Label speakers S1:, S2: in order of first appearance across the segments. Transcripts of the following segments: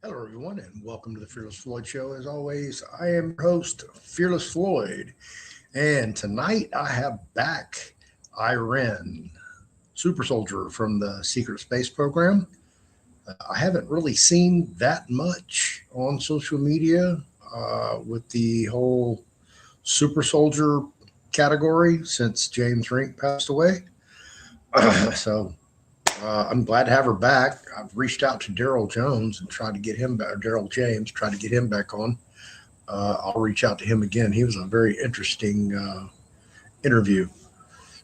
S1: Hello, everyone, and welcome to the Fearless Floyd Show. As always, I am your host, Fearless Floyd, and tonight I have back Iren, super soldier from the Secret Space Program. I haven't really seen that much on social media with the whole super soldier category since James Rink passed away. So I'm glad to have her back. I've reached out to Daryl Jones and tried to get him back, or Daryl James, tried to get him back on. I'll reach out to him again. He was a very interesting interview.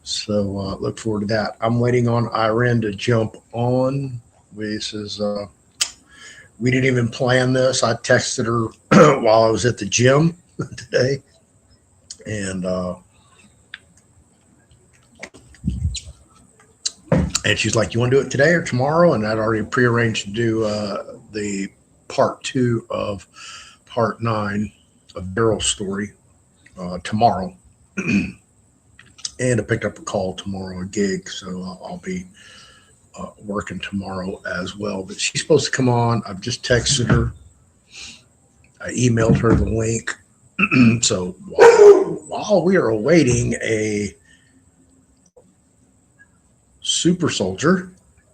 S1: So look forward to that. I'm waiting on Iren to jump on. We didn't even plan this. I texted her while I was at the gym today. And she's like, you want to do it today or tomorrow? And I'd already prearranged to do the part 2 of part 9 of Daryl's story tomorrow. And I picked up a call tomorrow, a gig. So I'll be working tomorrow as well. But she's supposed to come on. I've just texted her. I emailed her the link. So while we are awaiting a super soldier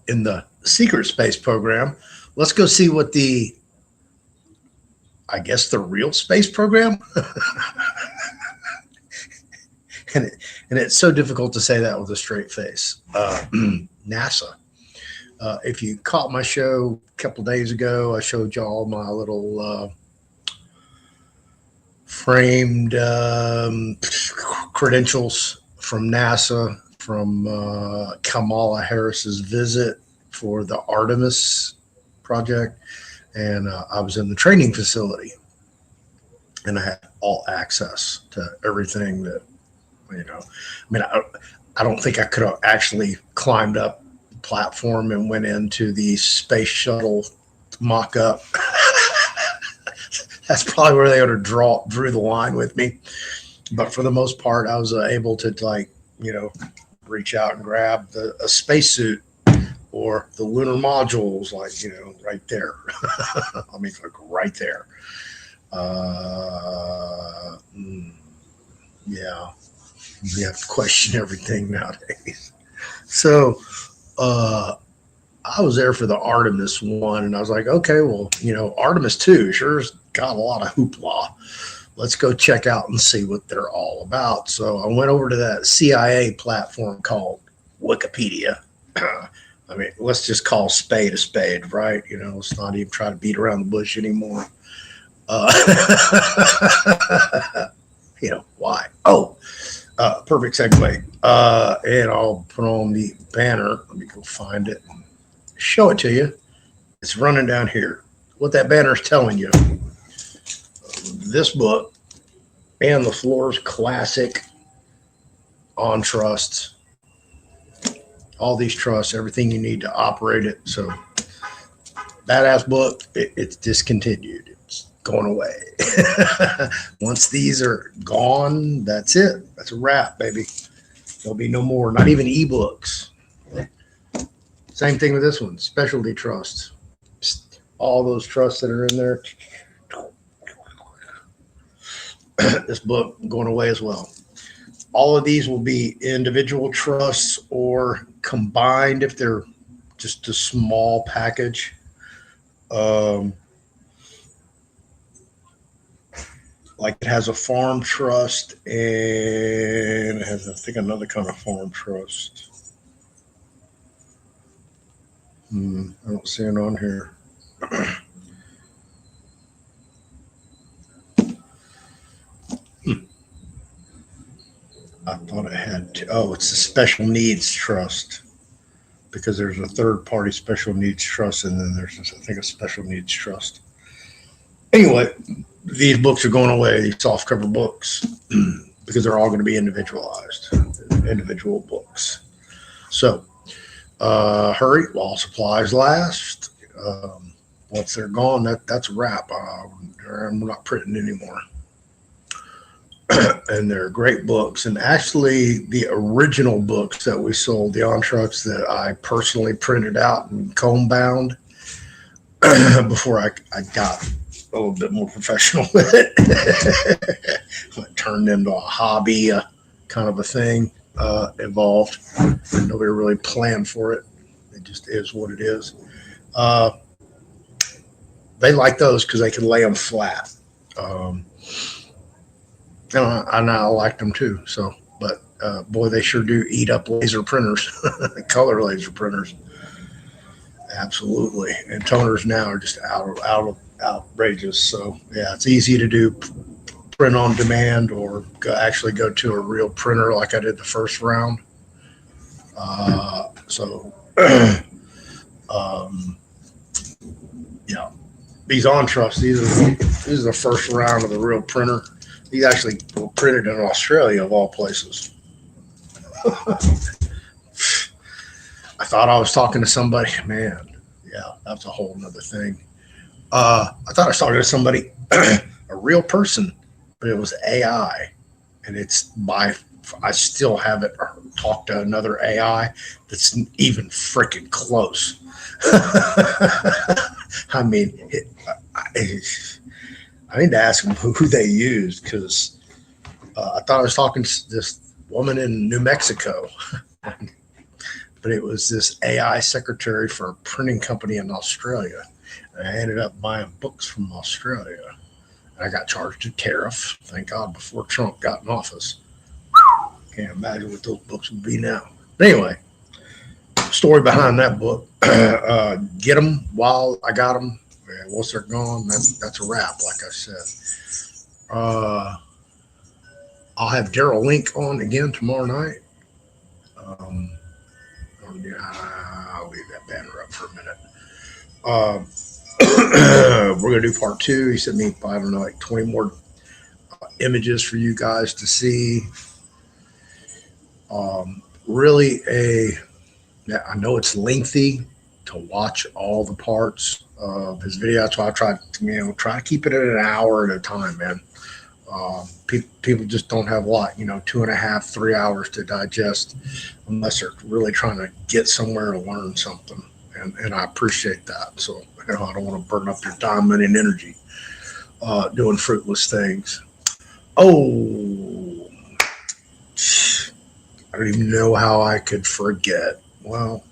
S1: in the Secret Space Program, let's go see what the real space program. and it's so difficult to say that with a straight face. NASA. If you caught my show a couple days ago, I showed y'all my little framed credentials from NASA from Kamala Harris's visit for the Artemis project. And I was in the training facility and I had all access to everything that, I don't think I could have actually climbed up the platform and went into the space shuttle mock-up. That's probably where they would have drew the line with me. But for the most part, I was able to reach out and grab a spacesuit or the lunar modules, right there. Right there. Yeah, we have to question everything nowadays. So I was there for the Artemis one, and I was like, okay, well, Artemis 2 sure's got a lot of hoopla. Let's go check out and see what they're all about. So I went over to that CIA platform called Wikipedia. Let's just call spade a spade, right? Let's not even try to beat around the bush anymore. Why? Oh, perfect segue. And I'll put on the banner. Let me go find it and show it to you. It's running down here. What that banner is telling you. This book and LeFlore's classic on trusts, all these trusts, everything you need to operate it. So badass book, it's discontinued. It's going away. Once these are gone, that's it. That's a wrap, baby. There'll be no more, not even ebooks. Same thing with this one, specialty trusts. All those trusts that are in there. This book going away as well. All of these will be individual trusts or combined if they're just a small package. Like it has a farm trust and it has, I think, another kind of farm trust. I don't see it on here. I thought it had it's a special needs trust, because there's a third party special needs trust, and then there's, I think, a special needs trust. Anyway, these books are going away, these softcover books, because they're all going to be individualized, individual books. So hurry while supplies last. Once they're gone, that's a wrap. I'm not printing anymore. And they're great books. And actually, the original books that we sold, the on trucks that I personally printed out and comb bound, before I got a little bit more professional with it. It turned into a hobby, kind of a thing, evolved. Nobody really planned for it. It just is what it is. They like those because they can lay them flat. And I liked them too. So, but boy, they sure do eat up laser printers, color laser printers. Absolutely. And toners now are just outrageous. So yeah, it's easy to do print on demand or actually go to a real printer like I did the first round. Yeah, these on-trusts, this is the first round of the real printer. These actually were printed in Australia, of all places. I thought I was talking to somebody. Man, yeah, that's a whole nother thing. I thought I was talking to somebody, a real person, but it was AI. And I still haven't talked to another AI that's even freaking close. I mean, I need to ask them who they used, because I thought I was talking to this woman in New Mexico, but it was this AI secretary for a printing company in Australia. And I ended up buying books from Australia. And I got charged a tariff, thank God, before Trump got in office. Can't imagine what those books would be now. But anyway, story behind that book. Get them while I got them. And once they're gone, that's a wrap, like I said. I'll have Daryl Link on again tomorrow night. I'll leave that banner up for a minute. We're going to do part 2. He sent me, I don't know, like 20 more images for you guys to see. Really I know it's lengthy to watch all the parts of his video. That's why I try to keep it at an hour at a time, man. People just don't have a lot, 2.5, 3 hours to digest unless they're really trying to get somewhere to learn something. And I appreciate that. So, I don't want to burn up your time, money, and energy doing fruitless things. Oh, I don't even know how I could forget. Well,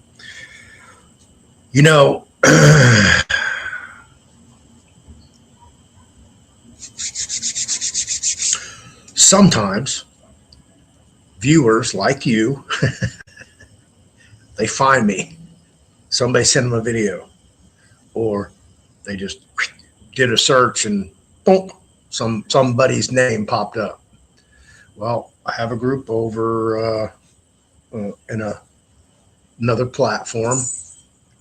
S1: sometimes viewers like you, they find me. Somebody sent them a video, or they just did a search and boom, somebody's name popped up. Well, I have a group over in another platform,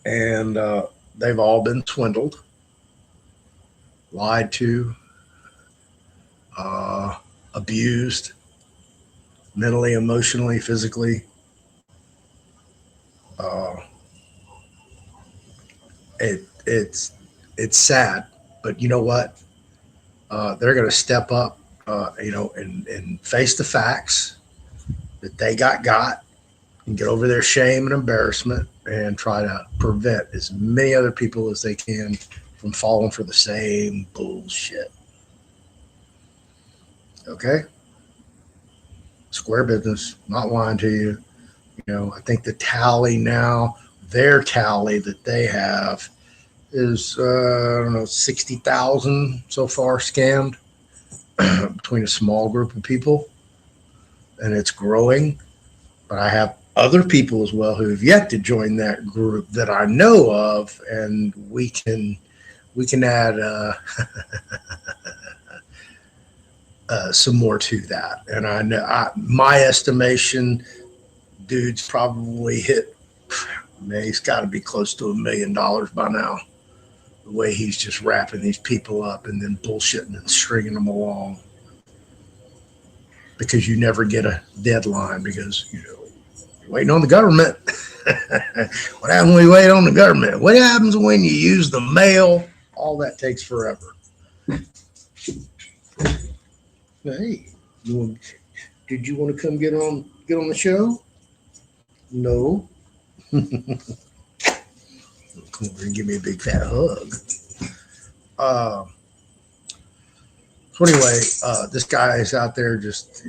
S1: and they've all been swindled, lied to, abused, mentally, emotionally, physically. It's sad, but you know what? They're going to step up, and face the facts that they got, and get over their shame and embarrassment, and try to prevent as many other people as they can from falling for the same bullshit. Okay? Square business, not lying to you. I think the tally now, their tally that they have is, 60,000 so far scammed between a small group of people, and it's growing. But I have other people as well who have yet to join that group that I know of, and we can add some more to that. And I know my estimation, dude's probably hit. He's got to be close to $1 million by now. The way he's just wrapping these people up and then bullshitting and stringing them along, because you never get a deadline, because you're waiting on the government. What happens when you wait on the government? What happens when you use the mail? All that takes forever. Hey, did you want to come get on the show? No. Come over and give me a big fat hug. So anyway, this guy is out there just,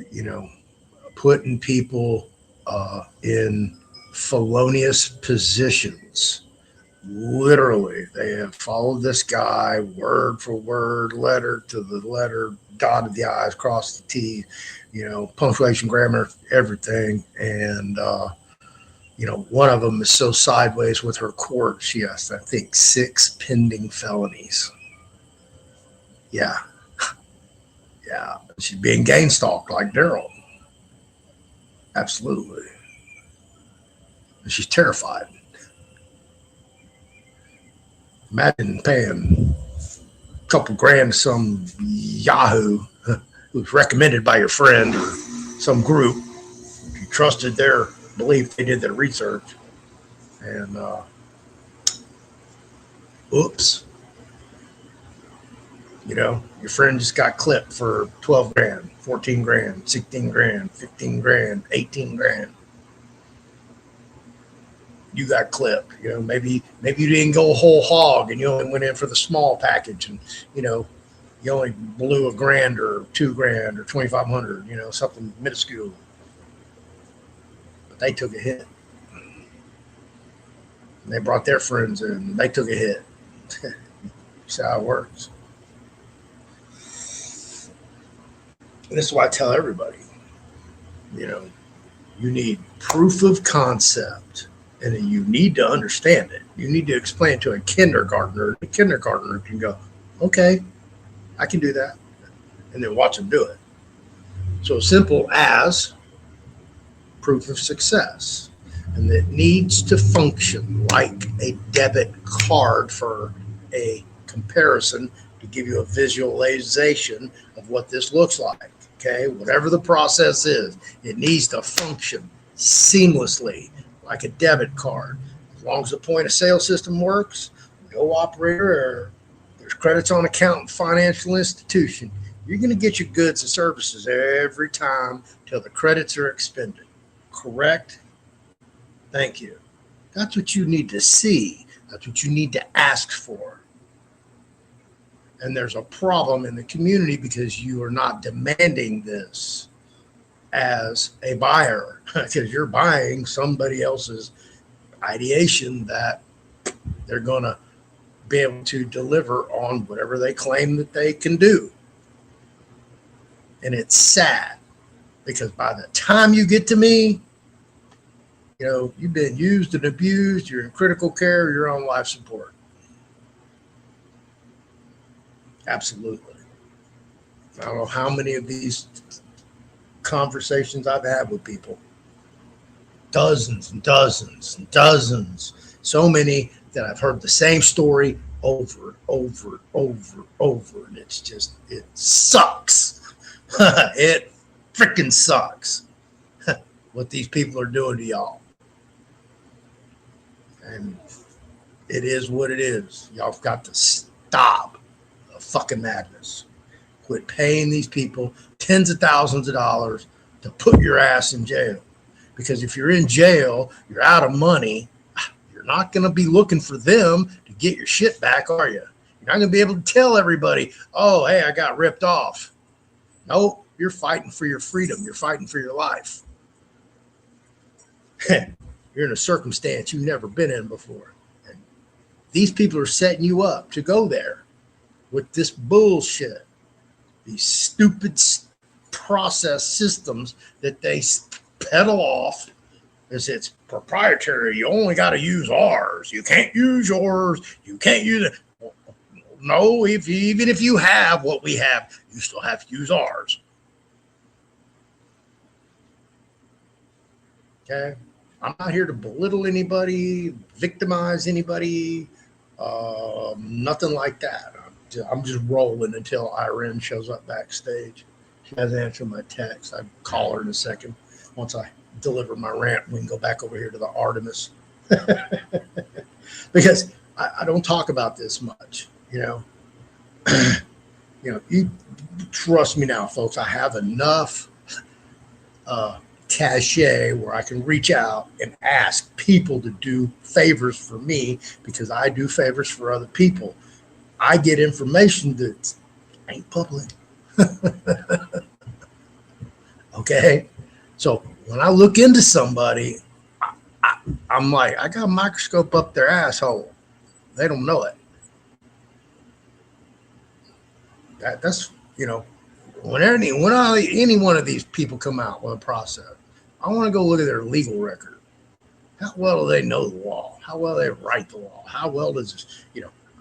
S1: putting people in felonious positions. Literally, they have followed this guy word for word, letter to the letter, dotted the I's, crossed the T's, punctuation, grammar, everything. And, one of them is so sideways with her court, she has, I think, 6 pending felonies. Yeah. Yeah. She's being gang stalked like Daryl. Absolutely. And she's terrified. Imagine paying a couple grand to some Yahoo who's recommended by your friend or some group. You trusted their belief, they did their research. And, oops. Your friend just got clipped for 12 grand, 14 grand, 16 grand, 15 grand, 18 grand. You got clipped. Maybe you didn't go whole hog and you only went in for the small package, and you only blew $1,000 or $2,000 or 2,500, something minuscule. But they took a hit. And they brought their friends in and they took a hit. That's how it works. And this is why I tell everybody, you need proof of concept. And then you need to understand it. You need to explain it to a kindergartner. The kindergartner can go, okay, I can do that. And then watch them do it. So simple as proof of success. And it needs to function like a debit card for a comparison to give you a visualization of what this looks like. Okay, whatever the process is, it needs to function seamlessly like a debit card. As long as the point of sale system works, no operator error, there's credits on account in financial institution, you're going to get your goods and services every time till the credits are expended. Correct? Thank you. That's what you need to see. That's what you need to ask for. And there's a problem in the community because you are not demanding this as a buyer, because you're buying somebody else's ideation that they're going to be able to deliver on whatever they claim that they can do. And it's sad because by the time you get to me, you've been used and abused, you're in critical care, you're on life support. Absolutely. I don't know how many of these conversations I've had with people. Dozens and dozens and dozens. So many that I've heard the same story over and over and over and over. And it's just, it sucks. It freaking sucks what these people are doing to y'all. And it is what it is. Y'all have got to stop the fucking madness. Quit paying these people tens of thousands of dollars to put your ass in jail. Because if you're in jail, you're out of money. You're not going to be looking for them to get your shit back, are you? You're not going to be able to tell everybody, oh, hey, I got ripped off. No, you're fighting for your freedom. You're fighting for your life. You're in a circumstance you've never been in before. And these people are setting you up to go there with this bullshit. These stupid process systems that they peddle off as it's proprietary. You only got to use ours. You can't use yours. You can't use it. No, even if you have what we have, you still have to use ours. Okay? I'm not here to belittle anybody, victimize anybody, nothing like that. I'm just rolling until Iren shows up backstage. She hasn't answered my text. I'll call her in a second. Once I deliver my rant, we can go back over here to the Artemis. Because I don't talk about this much, you trust me now, folks. I have enough cachet where I can reach out and ask people to do favors for me because I do favors for other people. I get information that ain't public. Okay. So when I look into somebody, I'm like, I got a microscope up their asshole. They don't know it. That's, when any one of these people come out with a process, I want to go look at their legal record. How well do they know the law? How well do they write the law? How well does this,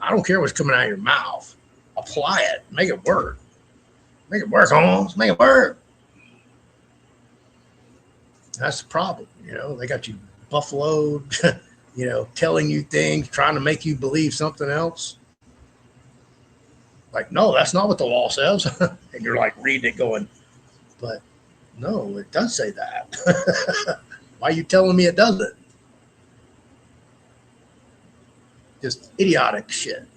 S1: I don't care what's coming out of your mouth. Apply it. Make it work. Make it work, Holmes. Make it work. That's the problem. They got you buffaloed, telling you things, trying to make you believe something else. Like, no, that's not what the law says. And you're like reading it going, but no, it does say that. Why are you telling me it doesn't? Just idiotic shit.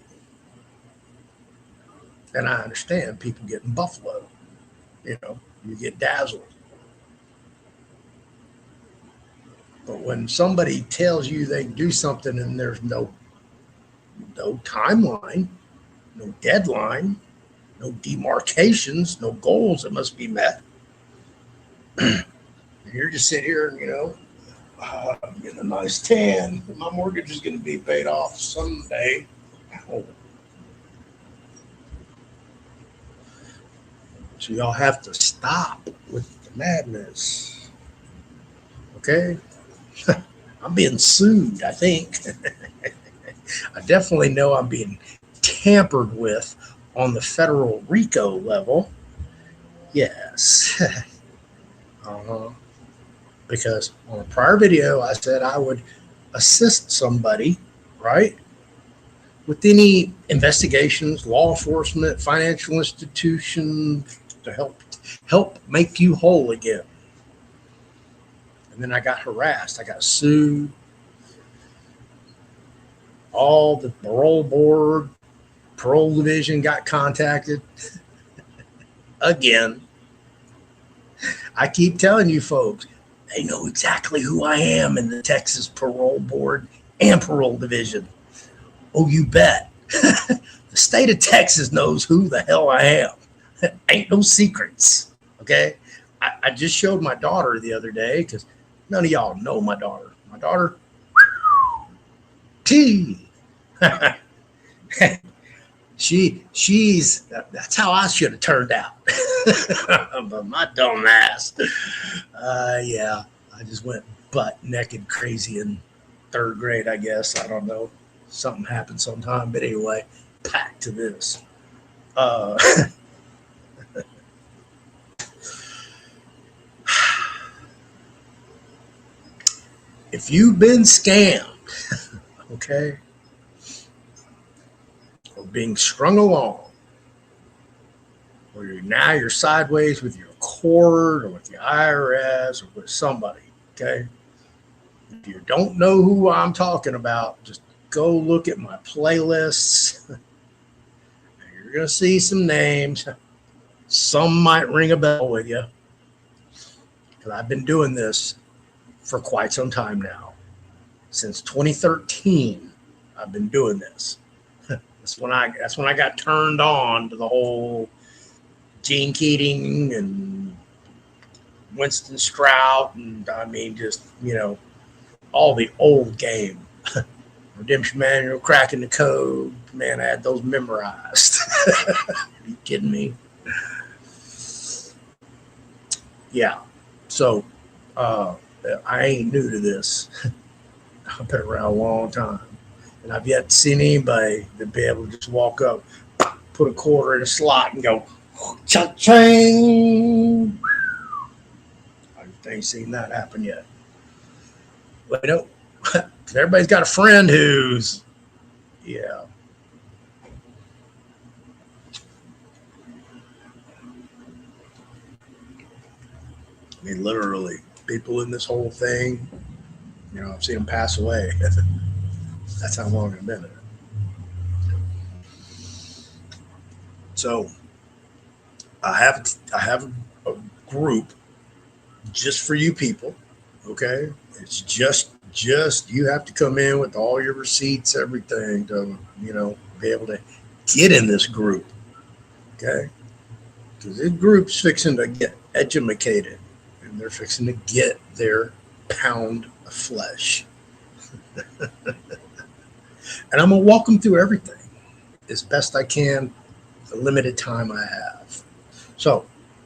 S1: And I understand people getting buffaloed. You get dazzled. But when somebody tells you they do something and there's no timeline, no deadline, no demarcations, no goals that must be met, and you're just sitting here and, I'm getting a nice tan. My mortgage is going to be paid off someday. Oh. So y'all have to stop with the madness. Okay? I'm being sued, I think. I definitely know I'm being tampered with on the federal RICO level. Yes. Because on a prior video, I said I would assist somebody, right, with any investigations, law enforcement, financial institution to help make you whole again. And then I got harassed. I got sued. All the parole board, parole division got contacted. Again. I keep telling you folks, they know exactly who I am in the Texas parole board and parole division. Oh, you bet. The state of Texas knows who the hell I am. Ain't no secrets. Okay. I just showed my daughter the other day because none of y'all know my daughter. My daughter, T. That's how I should have turned out. But my dumb ass. Yeah, I just went butt naked crazy in 3rd grade, I guess. I don't know. Something happened sometime. But anyway, back to this. If you've been scammed, okay, or being strung along, or you're sideways with your court or with the IRS or with somebody, okay? If you don't know who I'm talking about, just go look at my playlists. You're going to see some names. Some might ring a bell with you. Because I've been doing this for quite some time now. Since 2013, I've been doing this. That's when I got turned on to the whole Gene Keating and Winston Strout, and I mean, just, all the old game. Redemption Manual, Cracking the Code. Man, I had those memorized. Are you kidding me? Yeah. So, I ain't new to this. I've been around a long time. And I've yet to see anybody that be able to just walk up, put a quarter in a slot and go, cha-ching. I ain't seen that happen yet. But everybody's got a friend who's, yeah. I mean, literally, people in this whole thing, I've seen them pass away. That's how long I've been in it. So I have a group just for you people. Okay, it's just you have to come in with all your receipts, everything to be able to get in this group. Okay, because this group's fixing to get educated, and they're fixing to get their pound of flesh. And I'm gonna walk them through everything as best I can, the limited time I have. So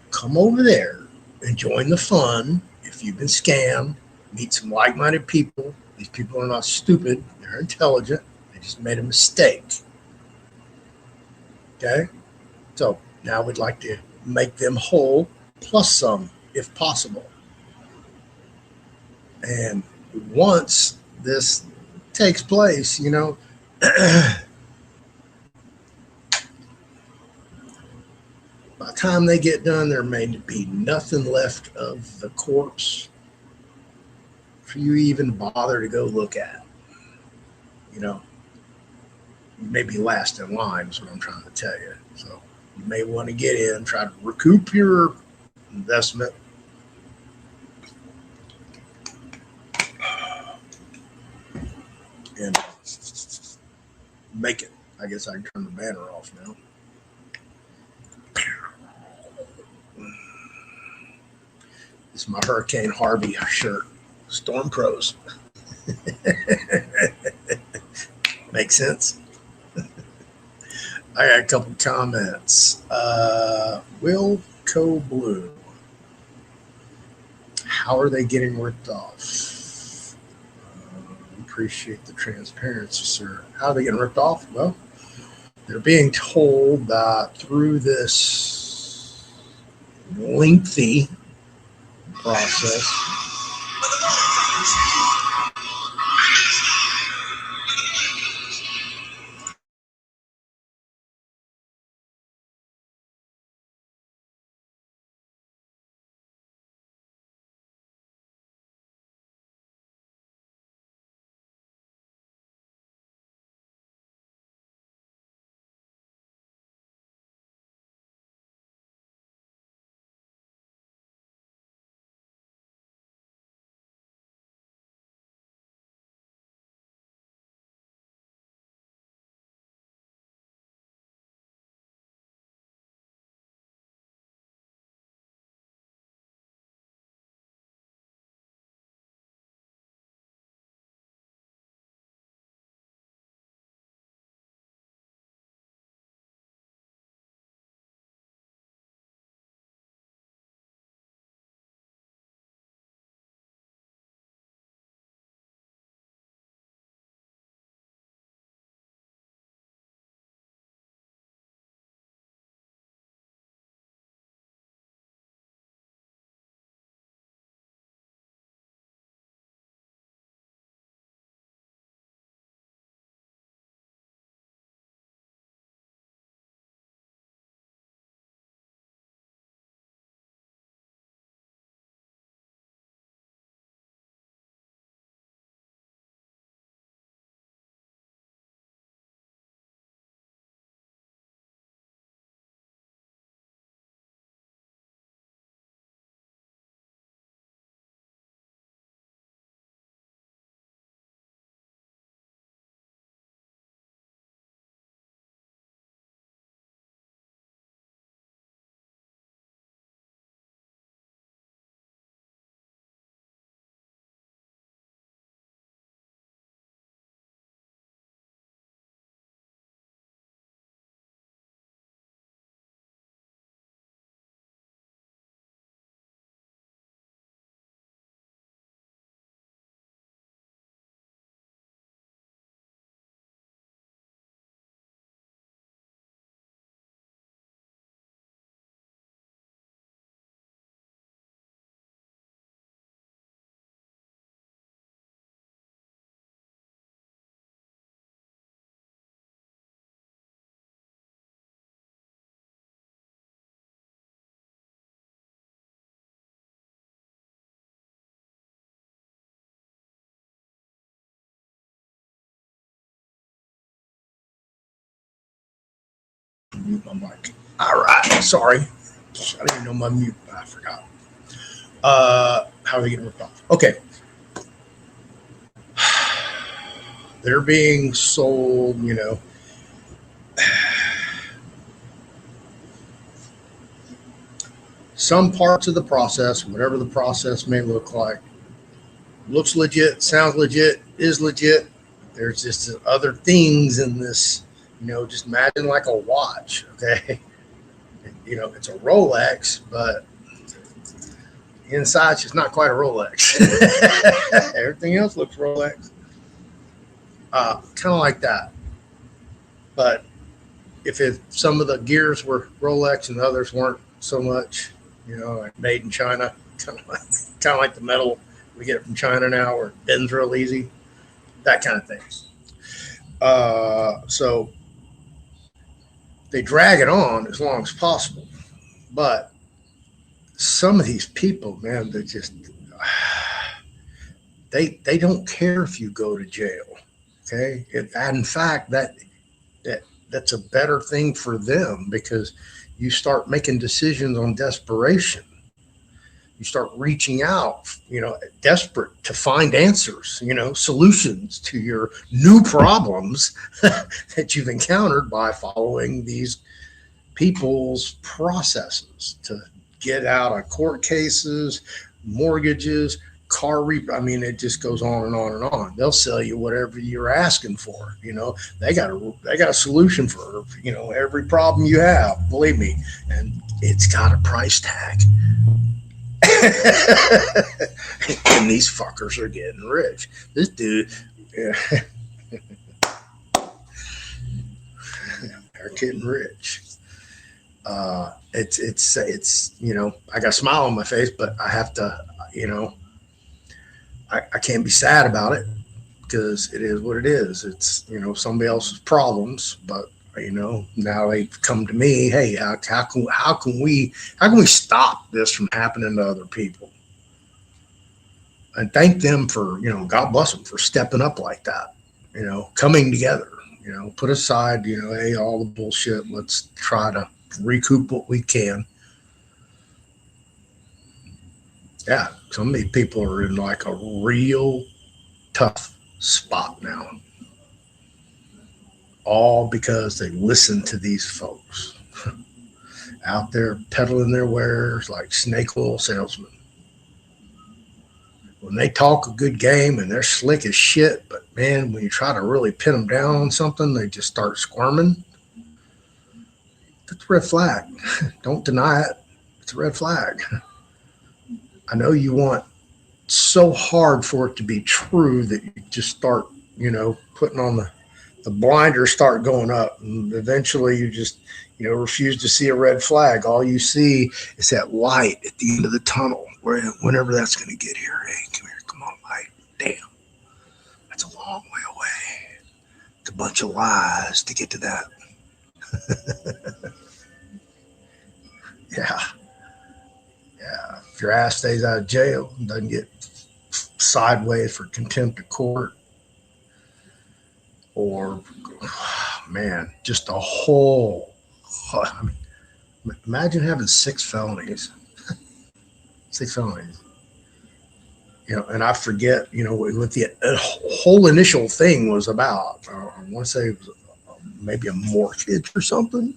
S1: come over there and join the fun. If you've been scammed, meet some like-minded people. These people are not stupid; they're intelligent. They just made a mistake. Okay, so now we'd like to make them whole, plus some, if possible. And once this takes place, by the time they get done, there may be nothing left of the corpse for you even bother to go look at. You may be last in line, is what I'm trying to tell you. So you may want to get in, try to recoup your investment. And make it. I guess I can turn the banner off now. This is my Hurricane Harvey shirt. Storm Pros. Make sense? I got a couple comments. Will Co Blue. How are they getting ripped off? Appreciate the transparency, sir. How are they getting ripped off? Well, they're being told that through this lengthy process, mute my mic. All right, sorry. I didn't know my mute. I forgot. How are they getting ripped off? Okay. They're being sold, some parts of the process, whatever the process may look like, looks legit, sounds legit, is legit. There's just other things in this, just imagine like a watch, okay? It's a Rolex, but inside it's just not quite a Rolex. Everything else looks Rolex. Kind of like that. But if some of the gears were Rolex and the others weren't so much, like made in China, kind of like the metal we get it from China now, where it bends real easy, that kind of thing. So they drag it on as long as possible. But some of these people, man, they just they don't care if you go to jail. Okay, and in fact, that's a better thing for them, because you start making decisions on desperation. You start reaching out, desperate to find answers, solutions to your new problems that you've encountered by following these people's processes to get out of court cases, mortgages, it just goes on and on and on. They'll sell you whatever you're asking for. They got a solution for, every problem you have, believe me, and it's got a price tag. And these fuckers are getting rich. This dude, they're getting rich. It's I got a smile on my face, but I have to, I can't be sad about it, because it is what it is. It's, somebody else's problems, but now they've come to me. Hey, how can we stop this from happening to other people? And thank them for, God bless them for stepping up like that, coming together, put aside, hey, all the bullshit. Let's try to recoup what we can. Yeah, some of these people are in like a real tough spot now. All because they listen to these folks out there peddling their wares like snake oil salesmen. When they talk a good game and they're slick as shit, but man, when you try to really pin them down on something, they just start squirming. That's a red flag. Don't deny it. It's a red flag. I know you want so hard for it to be true that you just start, putting on the blinders, start going up, and eventually you just, refuse to see a red flag. All you see is that light at the end of the tunnel, whenever that's going to get here. Hey, come here, come on, light. Damn, that's a long way away. It's a bunch of lies to get to that. Yeah. If your ass stays out of jail and doesn't get sideways for contempt of court, or man, just a whole. Imagine having 6 felonies. 6 felonies. And I forget, what the whole initial thing was about. I want to say it was maybe a mortgage or something.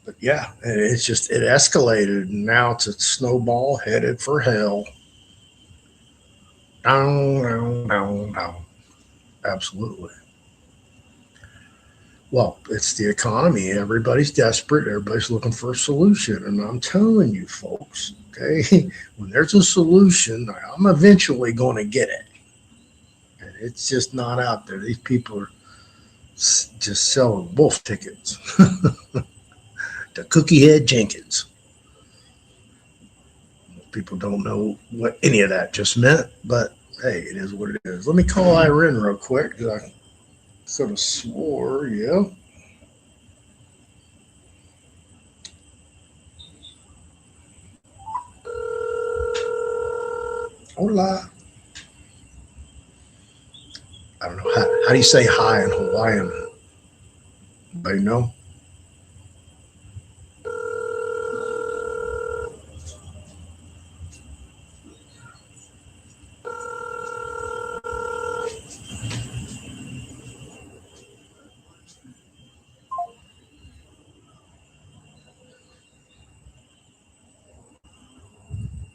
S1: But yeah, it escalated, and now it's a snowball headed for hell. Down. Absolutely. Well, it's the economy. Everybody's desperate. Everybody's looking for a solution. And I'm telling you, folks, okay, when there's a solution, I'm eventually going to get it. And it's just not out there. These people are just selling wolf tickets to Cookie Head Jenkins. People don't know what any of that just meant, but hey, it is what it is. Let me call Iren real quick, because I sort of swore, yeah. Hola. I don't know. How do you say hi in Hawaiian? Anybody know?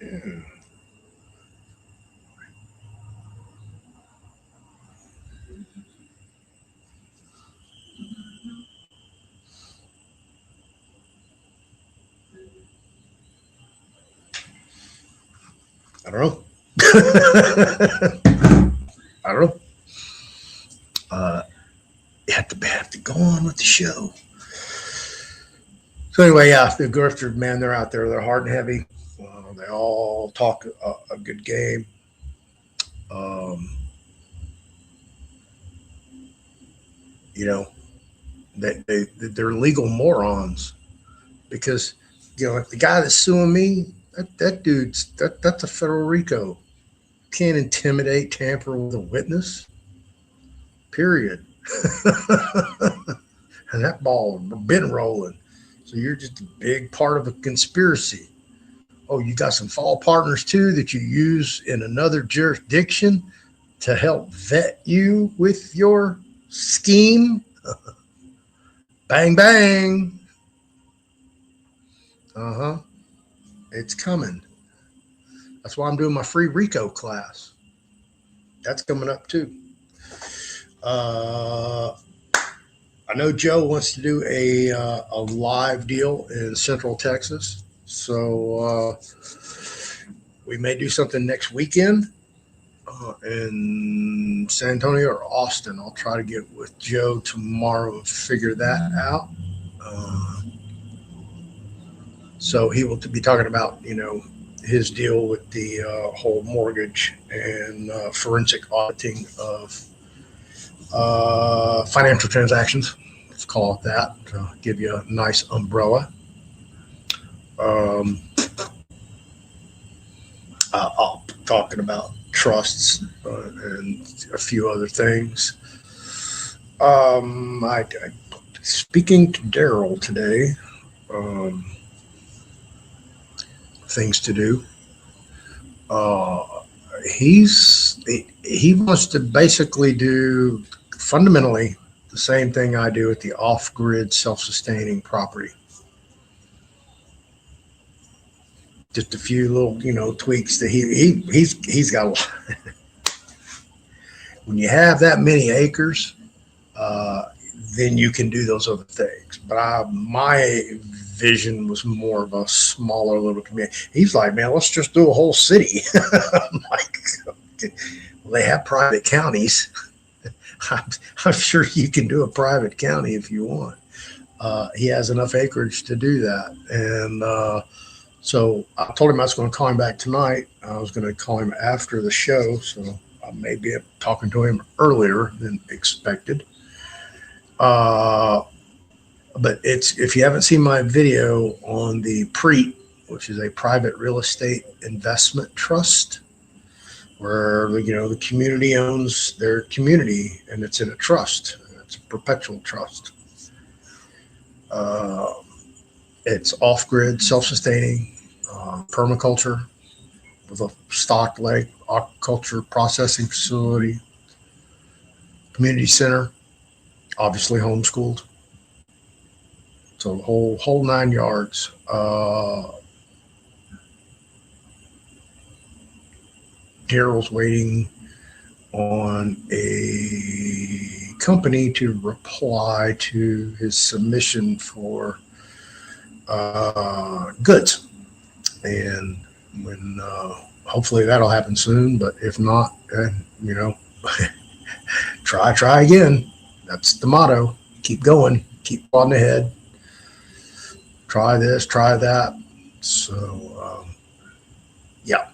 S1: I don't know. I don't know. You have to go on with the show. So anyway, yeah, the grifters, man, they're out there. They're hard and heavy. They all talk a good game. You know, they're legal morons because, you know, like the guy that's suing me, that's a federal RICO. Can't intimidate, tamper with a witness. Period. And that ball been rolling. So you're just a big part of a conspiracy. Oh, you got some fall partners too that you use in another jurisdiction to help vet you with your scheme. Bang, bang. Uh-huh. It's coming. That's why I'm doing my free RICO class. That's coming up too. I know Joe wants to do a live deal in Central Texas. So we may do something next weekend in San Antonio or Austin. I'll try to get with Joe tomorrow and figure that out. So he will be talking about, you know, his deal with the whole mortgage and forensic auditing of financial transactions. Let's call it that to give you a nice umbrella. I'll be talking about trusts and a few other things. Speaking to Daryl today, things to do. He wants to basically do fundamentally the same thing I do at the off-grid self-sustaining property. Just a few little, you know, tweaks that he's got a lot. When you have that many acres, then you can do those other things. But my vision was more of a smaller little community. He's like, man, let's just do a whole city. I'm like, well, they have private counties. I'm sure you can do a private county if you want. He has enough acreage to do that. And so I told him I was going to call him back tonight. I was going to call him after the show. So I may be talking to him earlier than expected. But if you haven't seen my video on the PREIT, which is a private real estate investment trust, where, you know, the community owns their community and it's in a trust. It's a perpetual trust. It's off-grid, self-sustaining, permaculture with a stocked lake, aquaculture processing facility, community center, obviously homeschooled. So the whole 9 yards. Daryl's waiting on a company to reply to his submission for goods, and when hopefully that'll happen soon. But if not, you know, try again. That's the motto. Keep going. Keep on ahead. Try this. Try that. So yeah,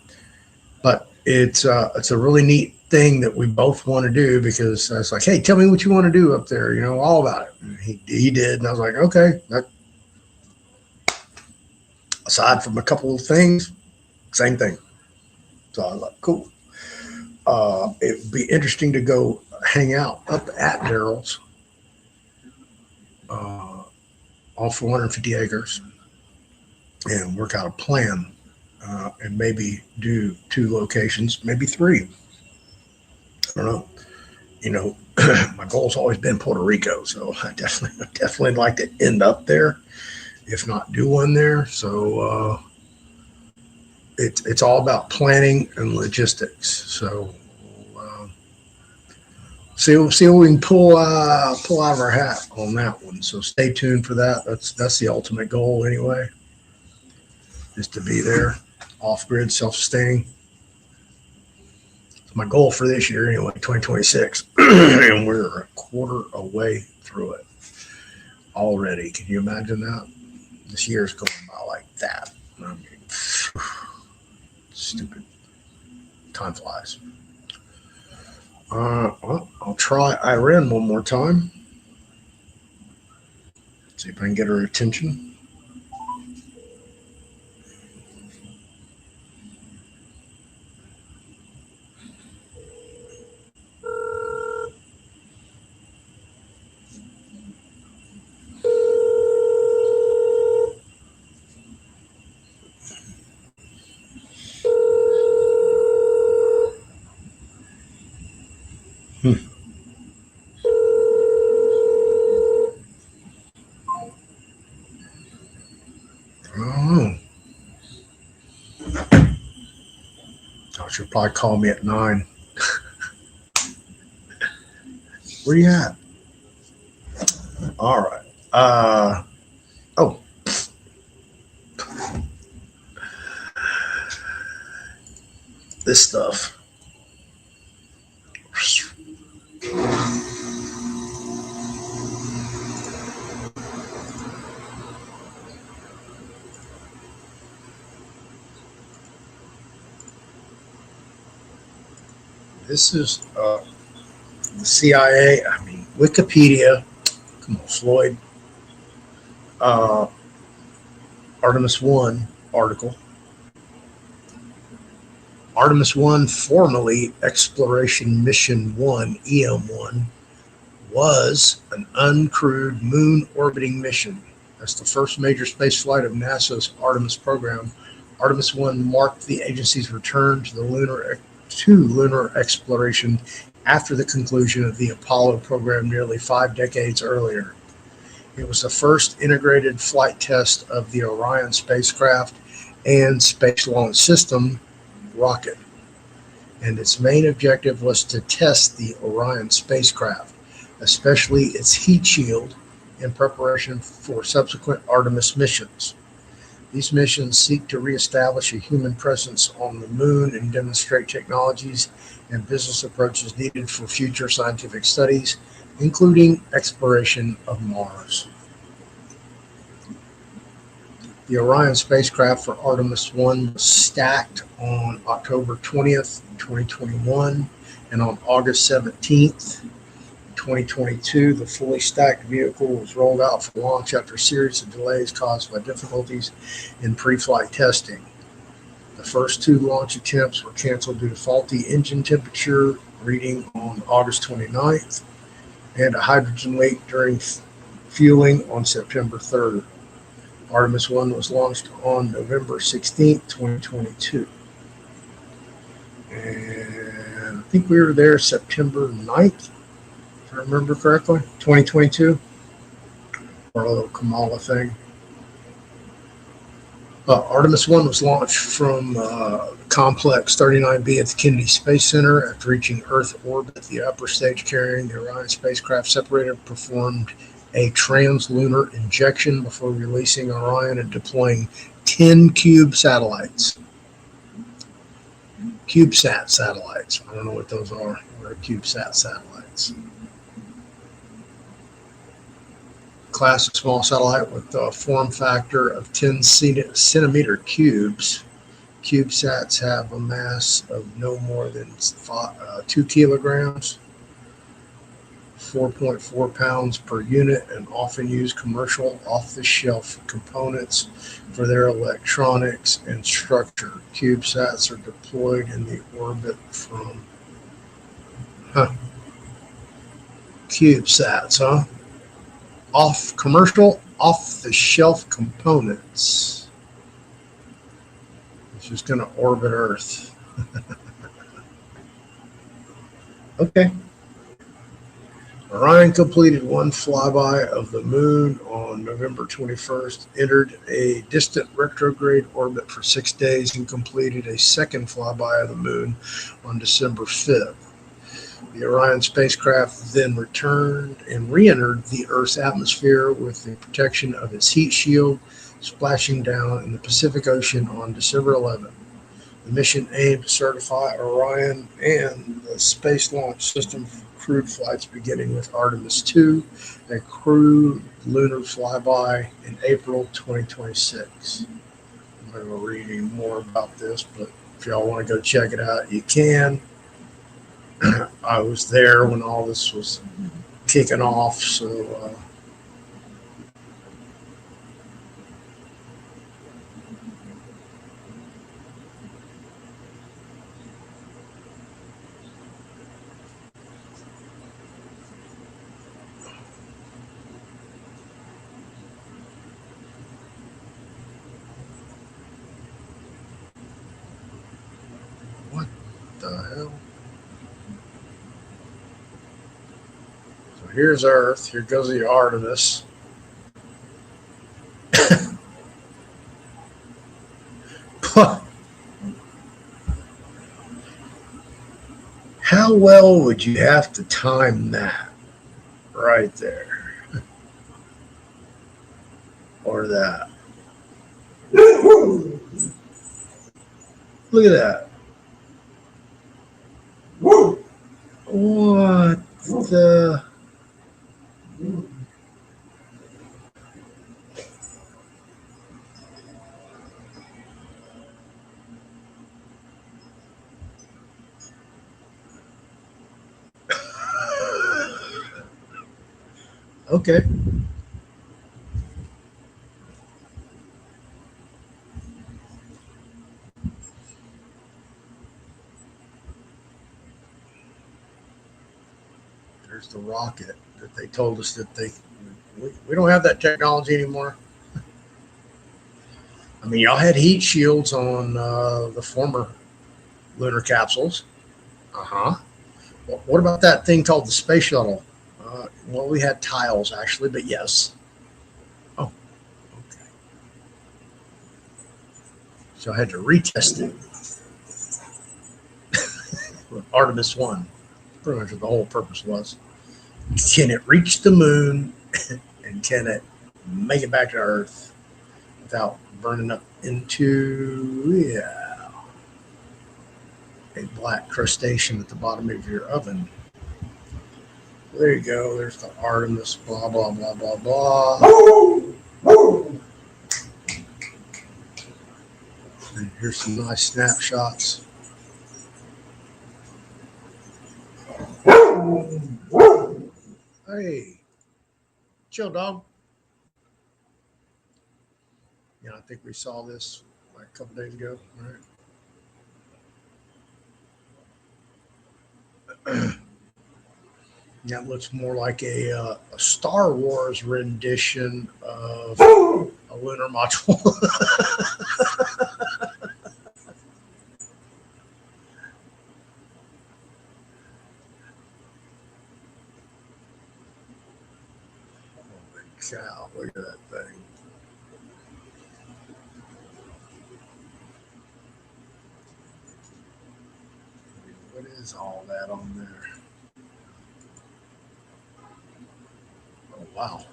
S1: but it's a really neat thing that we both want to do, because I was like, hey, tell me what you want to do up there. You know, all about it. And he did, and I was like, okay. Aside from a couple of things, same thing. So I was like, cool. It would be interesting to go hang out up at Daryl's, all 450 acres, and work out a plan, and maybe do 2 locations, maybe 3. I don't know. You know, my goal's always been Puerto Rico, so I definitely like to end up there, if not do one there. So it's all about planning and logistics. So see what we can pull out of our hat on that one. So stay tuned for that. That's the ultimate goal anyway, is to be there, off grid, self sustaining. It's my goal for this year anyway, 2026, and we're a quarter away through it already. Can you imagine that? This year's going by like that. I mean, stupid. Time flies. Well, I'll try Iren one more time. See if I can get her attention. Oh, she'll probably call me at 9. Where you at? All right. Oh. This stuff. This is the CIA, Wikipedia. Come on, Floyd. Artemis 1 article. Artemis 1, formerly Exploration Mission 1, EM1, was an uncrewed moon orbiting mission. That's the first major space flight of NASA's Artemis program. Artemis 1 marked the agency's return to lunar exploration after the conclusion of the Apollo program nearly 5 decades earlier. It was the first integrated flight test of the Orion spacecraft and Space Launch System rocket, and its main objective was to test the Orion spacecraft, especially its heat shield, in preparation for subsequent Artemis missions. These missions seek to reestablish a human presence on the moon and demonstrate technologies and business approaches needed for future scientific studies, including exploration of Mars. The Orion spacecraft for Artemis 1 was stacked on October 20th, 2021, and on August 17th, 2022, the fully stacked vehicle was rolled out for launch after a series of delays caused by difficulties in pre-flight testing. The first 2 launch attempts were canceled due to faulty engine temperature reading on August 29th and a hydrogen leak during fueling on September 3rd. Artemis 1 was launched on November 16th, 2022. And I think we were there September 9th, if I remember correctly, 2022, for a little Kamala thing. Artemis 1 was launched from Complex 39B at the Kennedy Space Center. After reaching Earth orbit, the upper stage carrying the Orion spacecraft separated, performed a translunar injection before releasing Orion and deploying 10 cube satellites. CubeSat satellites. I don't know what those are. What are CubeSat satellites? Classic small satellite with a form factor of 10 centimeter cubes. CubeSats have a mass of no more than 2 kilograms, 4.4 pounds per unit, and often use commercial off-the-shelf components for their electronics and structure. CubeSats are deployed in the orbit from CubeSats, commercial off-the-shelf components. It's just going to orbit Earth. Orion completed one flyby of the moon on November 21st, entered a distant retrograde orbit for 6 days, and completed a second flyby of the moon on December 5th. The Orion spacecraft then returned and re-entered the Earth's atmosphere with the protection of its heat shield, splashing down in the Pacific Ocean on December 11th. The mission aimed to certify Orion and the Space Launch System for crewed flights, beginning with Artemis II, a crewed lunar flyby in April 2026. I'm going to read any more about this, but if y'all want to go check it out, you can. I was there when all this was kicking off, so what the hell? So here's Earth. Here goes the Artemis. How well would you have to time that right there? Or that? Look at that. What the? Okay. There's the rocket that they told us that we don't have that technology anymore. I mean, y'all had heat shields on the former lunar capsules. Uh-huh. Well, what about that thing called the space shuttle? Well, we had tiles actually, but yes. Oh, okay. So I had to retest it with Artemis 1. Pretty much what the whole purpose was. Can it reach the moon and can it make it back to Earth without burning up into, a black crustacean at the bottom of your oven? There you go. There's the Artemis, blah, blah, blah, blah, blah. And here's some nice snapshots. Hey, chill, dog. Yeah, I think we saw this like a couple days ago. All right. That looks more like a Star Wars rendition of a lunar module. Holy cow, look at that thing. What is all that on there? Oh, wow.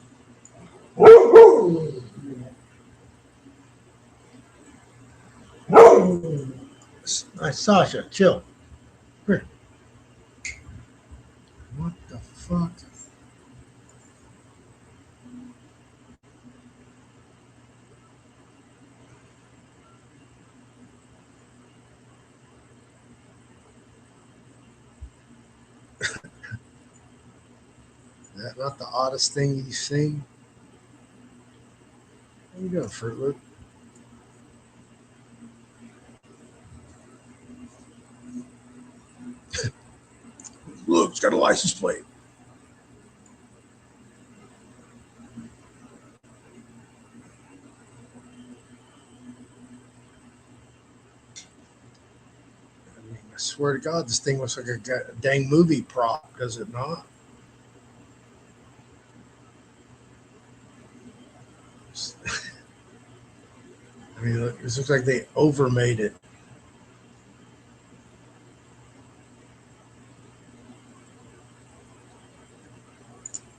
S1: Nice, Sasha, chill. Here. What the fuck? Is that not the oddest thing you've seen? How you doing, Fruit Loop? Look, it's got a license plate. I mean, I swear to God, this thing looks like a dang movie prop, does it not? mean, look, this looks like they overmade it.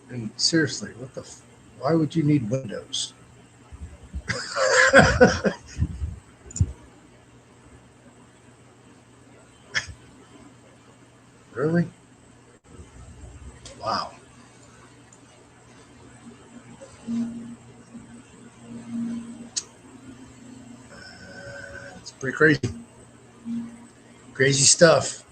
S1: And seriously, why would you need windows? Really? Wow. It's pretty crazy. Crazy stuff.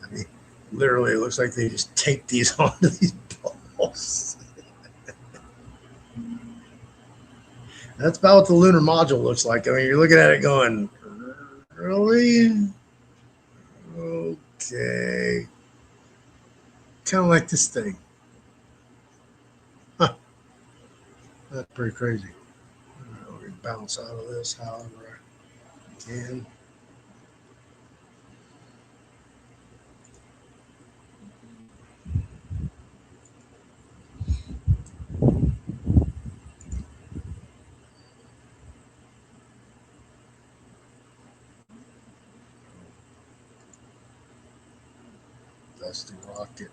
S1: I mean, literally, it looks like they just taped these onto these balls. That's about what the lunar module looks like. I mean, you're looking at it going, really? Okay. Kind of like this thing. Huh. That's pretty crazy. We can bounce out of this however I can. That's the rocket.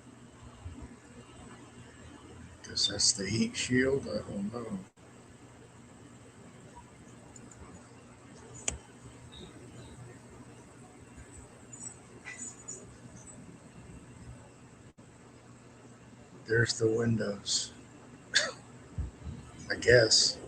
S1: Guess that's the heat shield. I don't know. There's the windows. I guess.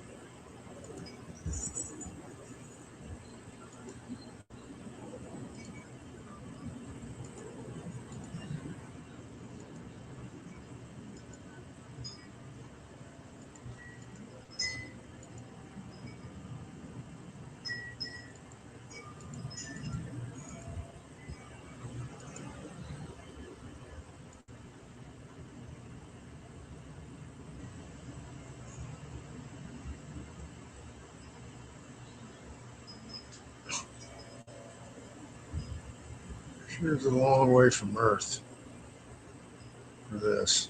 S1: Here's a long way from Earth for this,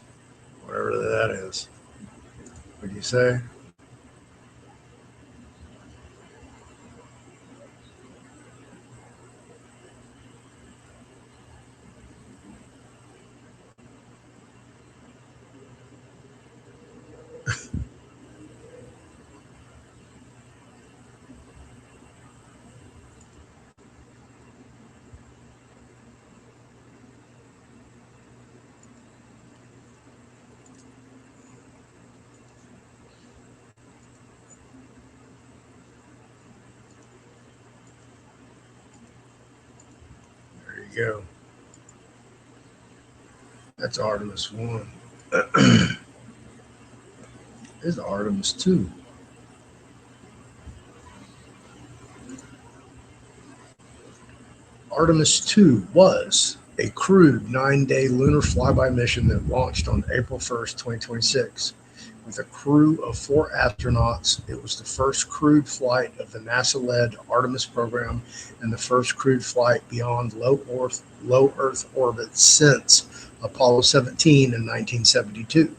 S1: whatever that is. What do you say? There you go. That's Artemis 1. There's Artemis 2. Artemis 2 was a crewed 9-day lunar flyby mission that launched on April 1st, 2026. With a crew of 4 astronauts, it was the first crewed flight of the NASA-led Artemis program and the first crewed flight beyond low Earth orbit since Apollo 17 in 1972.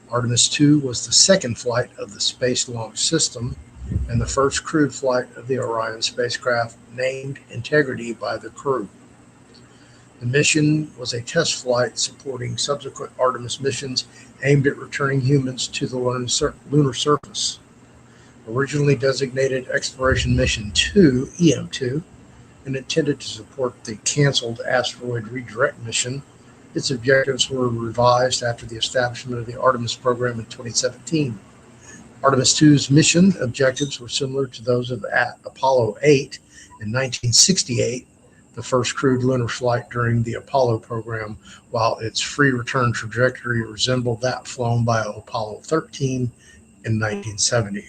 S1: Artemis 2 was the second flight of the Space Launch System and the first crewed flight of the Orion spacecraft, named Integrity by the crew. The mission was a test flight supporting subsequent Artemis missions aimed at returning humans to the lunar surface. Originally designated Exploration Mission 2, EM2, and intended to support the canceled asteroid redirect mission, its objectives were revised after the establishment of the Artemis program in 2017. Artemis 2's mission objectives were similar to those of Apollo 8 in 1968, the first crewed lunar flight during the Apollo program, while its free return trajectory resembled that flown by Apollo 13 in 1970.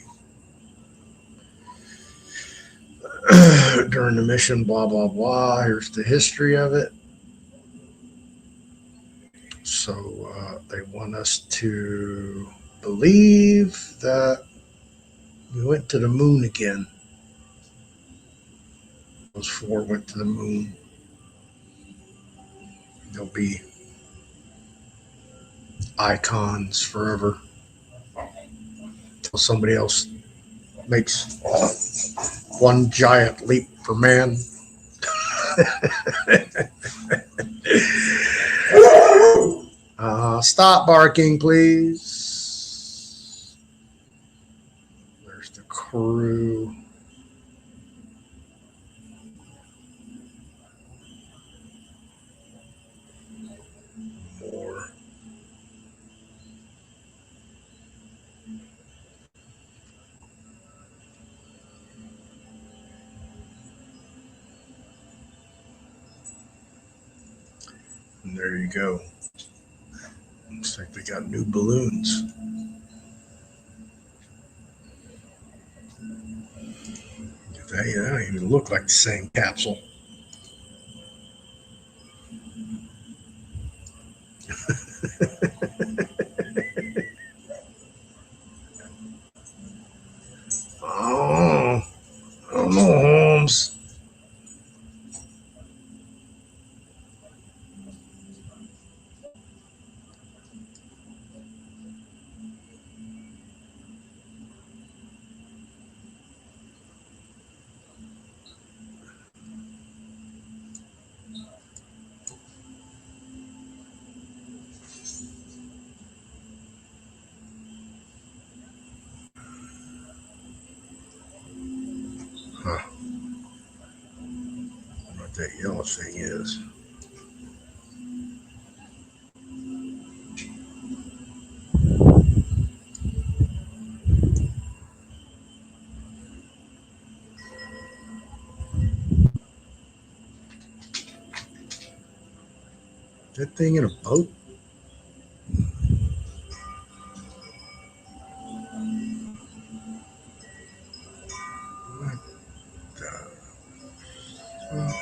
S1: During the mission, blah, blah, blah. Here's the history of it. So they want us to believe that we went to the moon again. Those 4 went to the moon. They'll be icons forever until somebody else makes one giant leap for man. Stop barking, please. There's the crew. More. And there you go. Looks like they got new balloons. They don't even look like the same capsule. Oh, I don't know, Holmes. Huh. I don't know what that yellow thing is. That thing in a boat? What the fuck?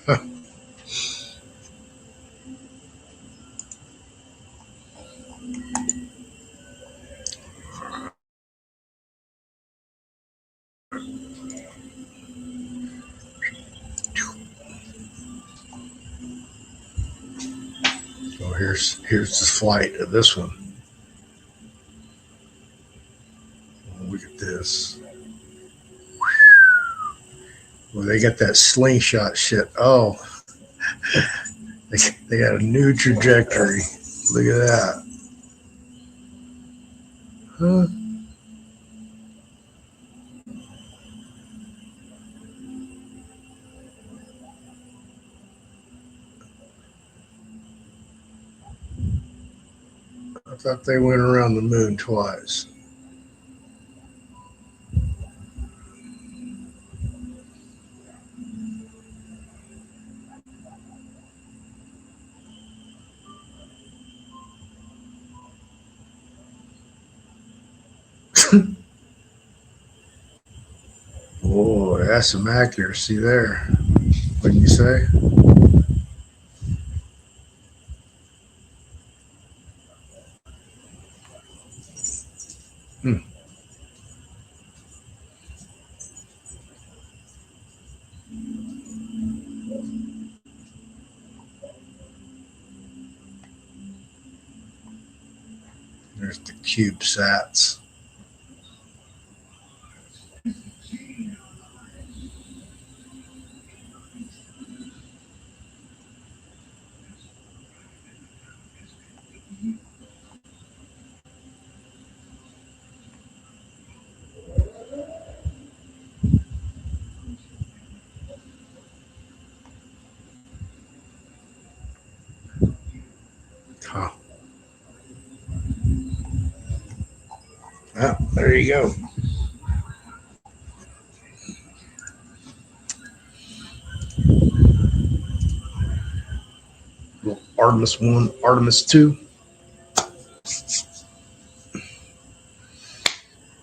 S1: Huh. Oh, here's the flight of this one. Oh, look at this. Well, they got that slingshot shit. Oh, they got a new trajectory. Look at that. Huh? I thought they went around the moon twice. Oh, that's some accuracy there. Wouldn't you say? Hmm. There's the CubeSats. Huh. Ah, there you go. Little Artemis 1, Artemis 2.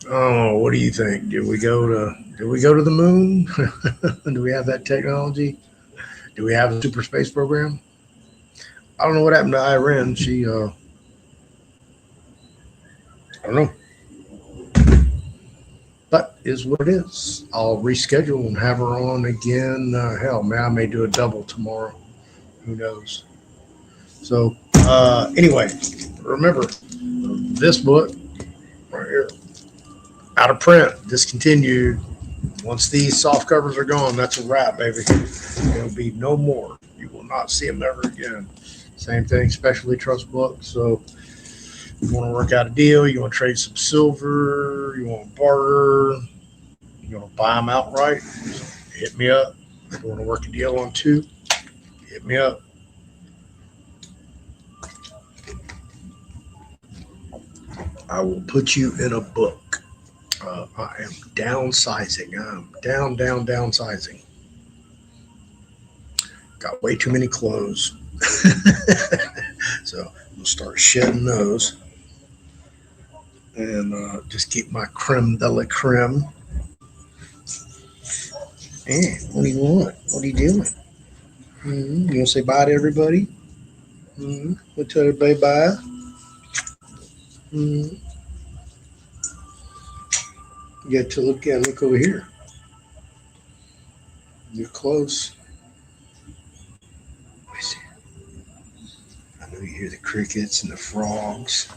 S1: Oh, what do you think? Did we go to the moon? Do we have that technology? Do we have a super space program? I don't know what happened to Iren. I don't know, but is what it is. I'll reschedule and have her on again. Hell, man, I may do a double tomorrow. Who knows? So, anyway, remember this book right here, out of print, discontinued. Once these soft covers are gone, that's a wrap, baby. There'll be no more. You will not see them ever again. Same thing, specialty trust books. So, you want to work out a deal, you want to trade some silver, you want to barter, you want to buy them outright, hit me up. If you want to work a deal on two, hit me up. I will put you in a book. I am downsizing. I'm downsizing. Got way too many clothes. So I'm going to start shedding those and just keep my creme de la creme. Hey, what do you want? What are you doing? You want to say bye to everybody? We'll tell everybody bye. You got to look over here. You're close. I know you hear the crickets and the frogs.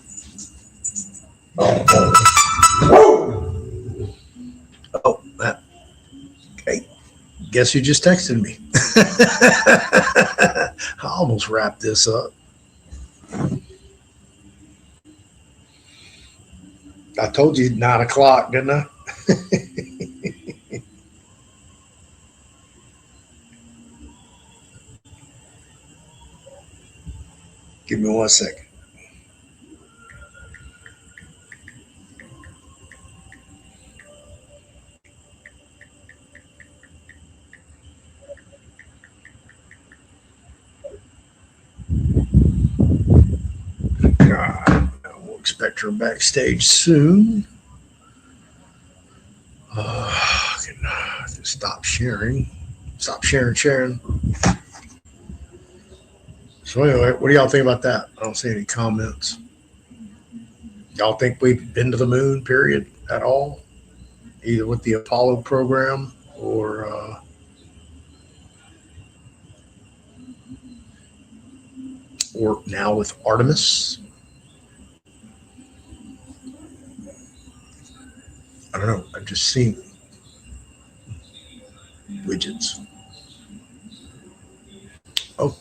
S1: Oh, okay. Guess who just texted me? I almost wrapped this up. I told you 9 o'clock, didn't I? Give me 1 second. We'll expect her backstage soon. I can stop sharing. Stop sharing. So anyway, what do y'all think about that? I don't see any comments. Y'all think we've been to the moon, period, at all? Either with the Apollo program or now with Artemis? I don't know. I've just seen widgets. Oh,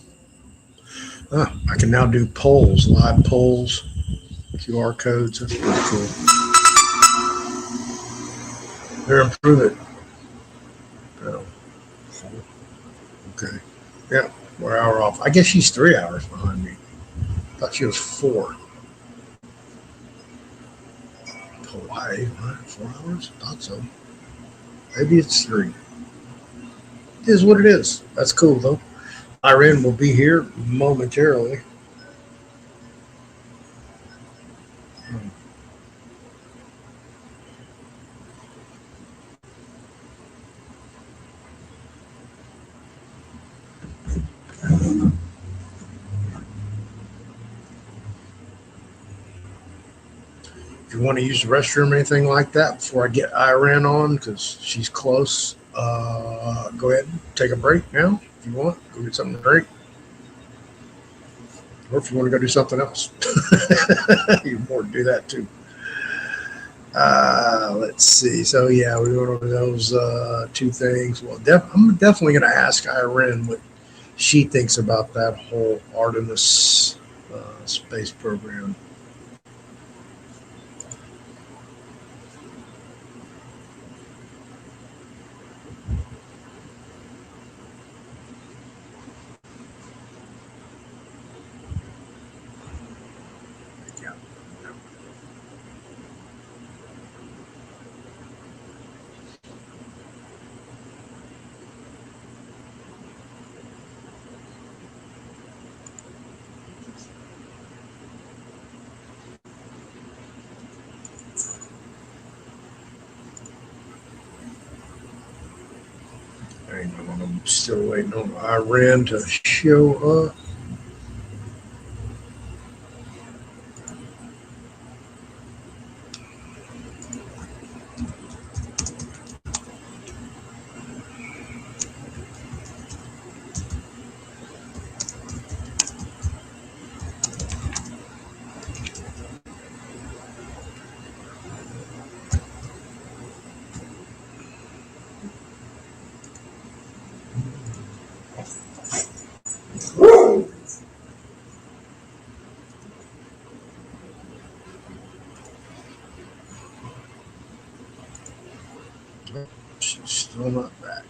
S1: I can now do polls, live polls, QR codes. That's pretty cool. They're improving. Oh, okay. Yeah, we're an hour off. I guess she's 3 hours behind me. I thought she was 4. Hawaii, what, 4 hours? Thought so. Maybe it's 3. It is what it is. That's cool, though. Iren will be here momentarily. If you want to use the restroom or anything like that before I get Iren on, because she's close, go ahead and take a break now if you want. Go get something to drink. Or if you want to go do something else, you're more to do that too. Let's see. So yeah, we went over those 2 things. Well, I'm definitely going to ask Iren what she thinks about that whole Artemis space program. Still waiting on Iren to show up. She's still not back.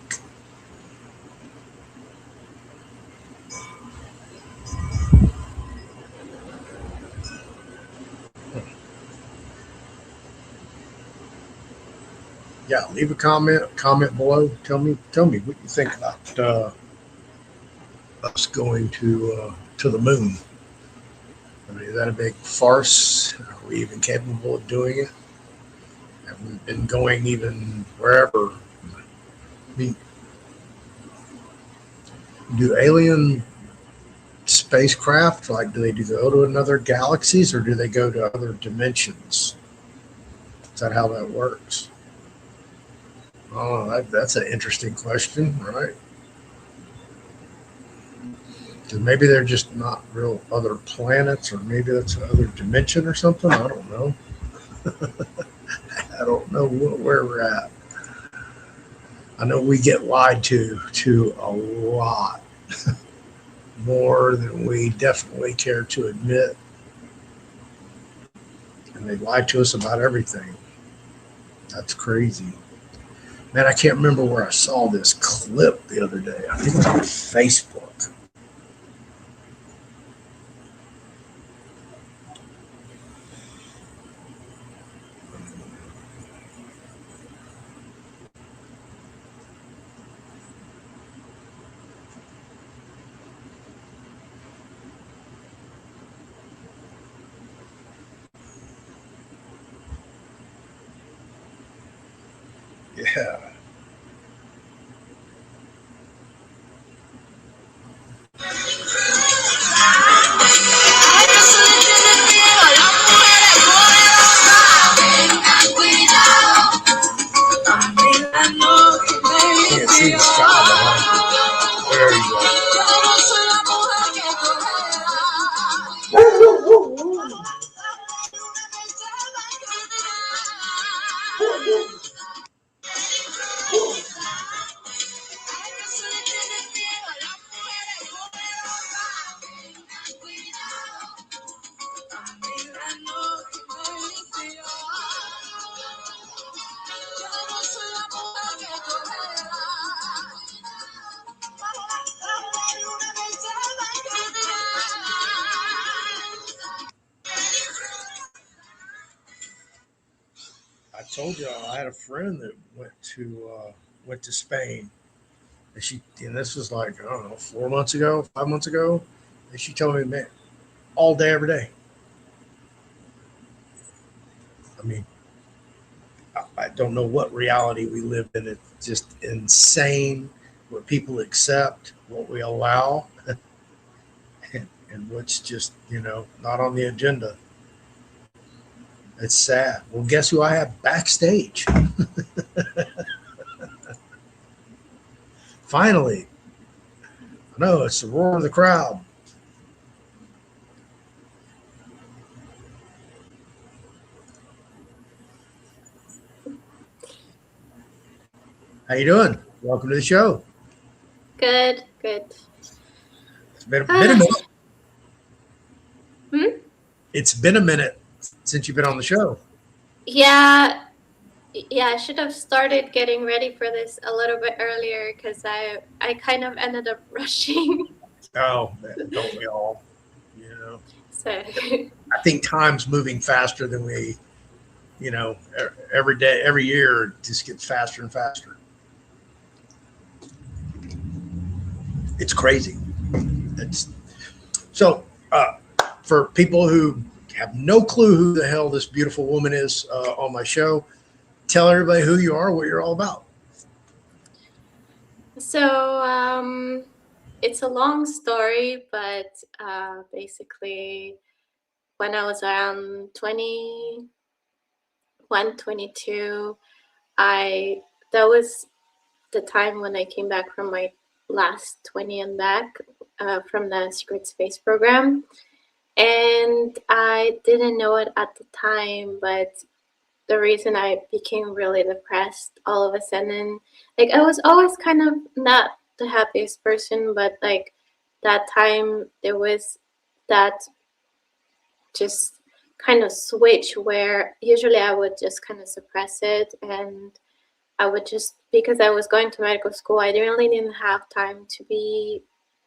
S1: Yeah, leave a comment below. Tell me what you think about us going to the moon. I mean, is that a big farce? Are we even capable of doing it? Have we been going even wherever? I mean, do alien spacecraft, like, do they go to another galaxies or do they go to other dimensions? Is that how that works? Oh, that's an interesting question, right? Because maybe they're just not real other planets, or maybe that's another dimension or something. I don't know. I don't know where we're at. I know we get lied to a lot. More than we definitely care to admit. And they lie to us about everything. That's crazy. Man, I can't remember where I saw this clip the other day. I think it was on Facebook. Yeah. Can't see the sky behind you. There you go. I told you I had a friend that went to Spain, and this was like, I don't know, 4 months ago, 5 months ago, and she told me, man, all day every day. I mean, I don't know what reality we live in. It's just insane what people accept, what we allow, and what's just not on the agenda. It's sad. Well, guess who I have backstage? Finally. I know, it's the roar of the crowd. How you doing? Welcome to the show.
S2: Good.
S1: It's been a minute.
S2: It's
S1: been a minute since you've been on the show.
S2: Yeah, I should have started getting ready for this a little bit earlier because I kind of ended up rushing.
S1: Oh, don't we all?
S2: So
S1: I think time's moving faster than we, every day, every year, it just gets faster and faster. It's crazy. So for people who have no clue who the hell this beautiful woman is on my show, tell everybody who you are, what you're all about.
S2: So it's a long story, but basically, when I was around 21, 22, I that was the time when I came back from my last 20 and back from the Secret Space program. And I didn't know it at the time, but the reason I became really depressed all of a sudden, like I was always kind of not the happiest person, but like that time there was that just kind of switch where usually I would just kind of suppress it, and I would just, because I was going to medical school, I really didn't have time to be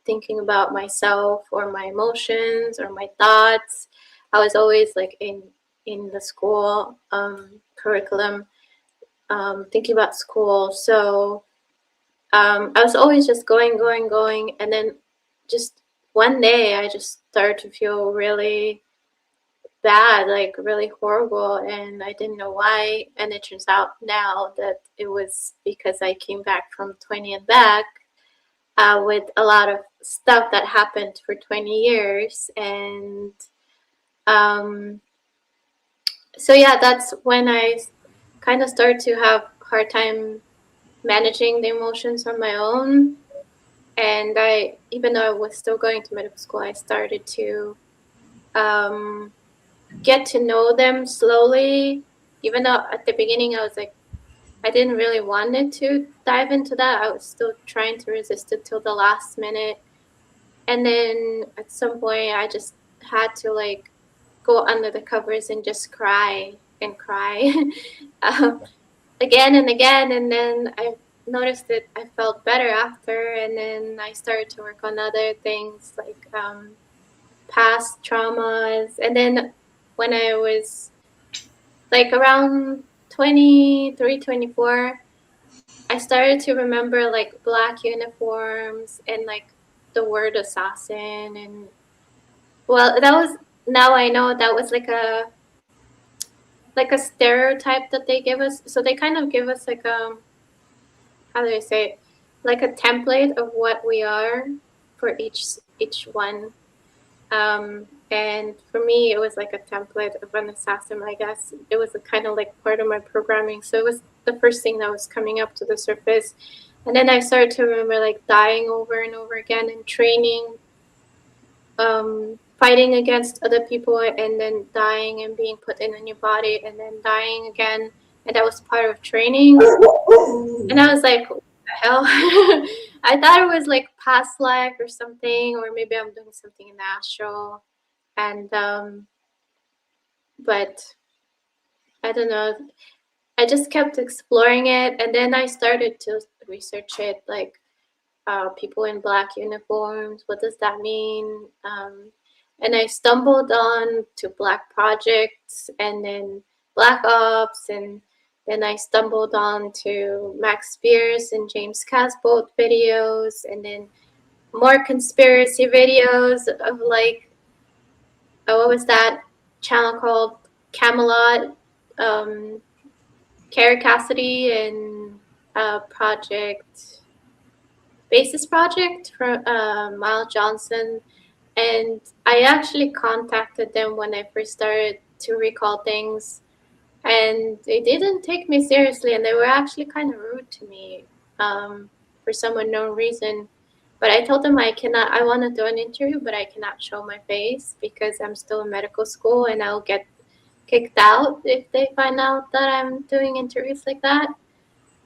S2: thinking about myself or my emotions or my thoughts. I was always like in the school curriculum, thinking about school. So I was always just going, and then just one day I just started to feel really bad, like really horrible, and I didn't know why. And it turns out now that it was because I came back from 20 and back with a lot of stuff that happened for 20 years. And um, so, yeah, that's when I kind of started to have a hard time managing the emotions on my own. And even though I was still going to medical school, I started to um, get to know them slowly. Even though at the beginning I was like, I didn't really want it to dive into that. I was still trying to resist it till the last minute. And then at some point I just had to like go under the covers and just cry and cry um, again and again. And then I noticed that I felt better after. And then I started to work on other things like past traumas. And then when I was like around 23, 24, I started to remember like black uniforms and like the word assassin. And well, that was, now I know that was like a stereotype that they give us. So they kind of give us like how do I say it? Like a template of what we are for each one. And for me, it was like a template of an assassin, I guess. It was a kind of like part of my programming. So it was the first thing that was coming up to the surface. And then I started to remember like dying over and over again and training, fighting against other people, and then dying and being put in a new body and then dying again. And that was part of training. And I was like, what the hell? I thought it was like past life or something, or maybe I'm doing something in the astral. And but I don't know. I just kept exploring it, and then I started to research it, like people in black uniforms. What does that mean? And I stumbled on to Black Projects, and then Black Ops, and then I stumbled on to Max Spears and James Casbolt videos, and then more conspiracy videos of like, what was that channel called? Camelot, Carrie Cassidy, and Project Basis Project from Miles Johnson. And I actually contacted them when I first started to recall things, and they didn't take me seriously, and they were actually kind of rude to me for some unknown reason. But I told them I want to do an interview, but I cannot show my face because I'm still in medical school, and I'll get kicked out if they find out that I'm doing interviews like that.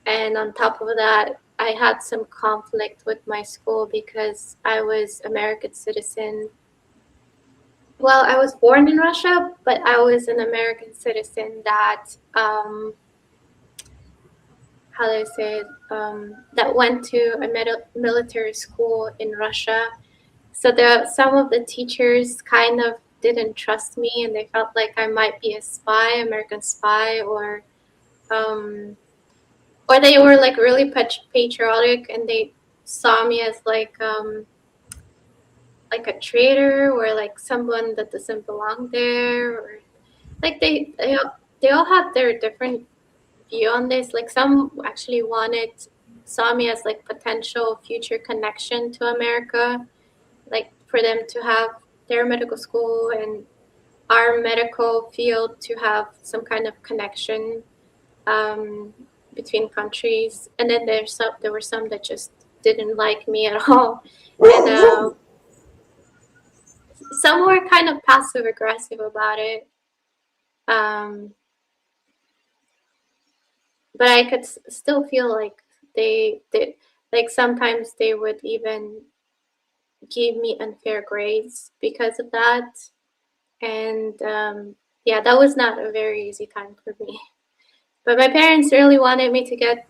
S2: And on top of that, I had some conflict with my school because I was American citizen. Well, I was born in Russia, but I was an American citizen that how do I say it? That went to a military school in Russia. So some of the teachers kind of didn't trust me, and they felt like I might be a spy, American spy, or they were like really patriotic, and they saw me as like a traitor, or like someone that doesn't belong there, or like they all had their different view on this. Like some actually wanted saw me as like potential future connection to America, like for them to have their medical school and our medical field to have some kind of connection between countries. And then there were some that just didn't like me at all, and some were kind of passive aggressive about it. But I could still feel like they like sometimes they would even give me unfair grades because of that. And yeah, that was not a very easy time for me. But my parents really wanted me to get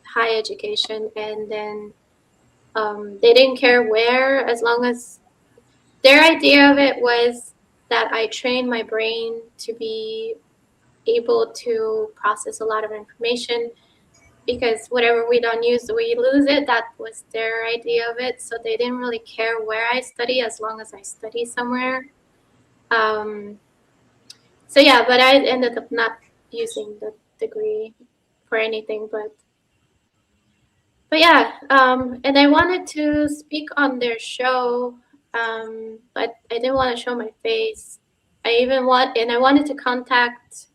S2: high education, and then they didn't care where, as long as their idea of it was that I train my brain to be able to process a lot of information, because whatever we don't use, we lose it. That was their idea of it. So they didn't really care where I study, as long as I study somewhere. So yeah, but I ended up not using the degree for anything, but yeah, and I wanted to speak on their show, but I didn't want to show my face. I wanted to contact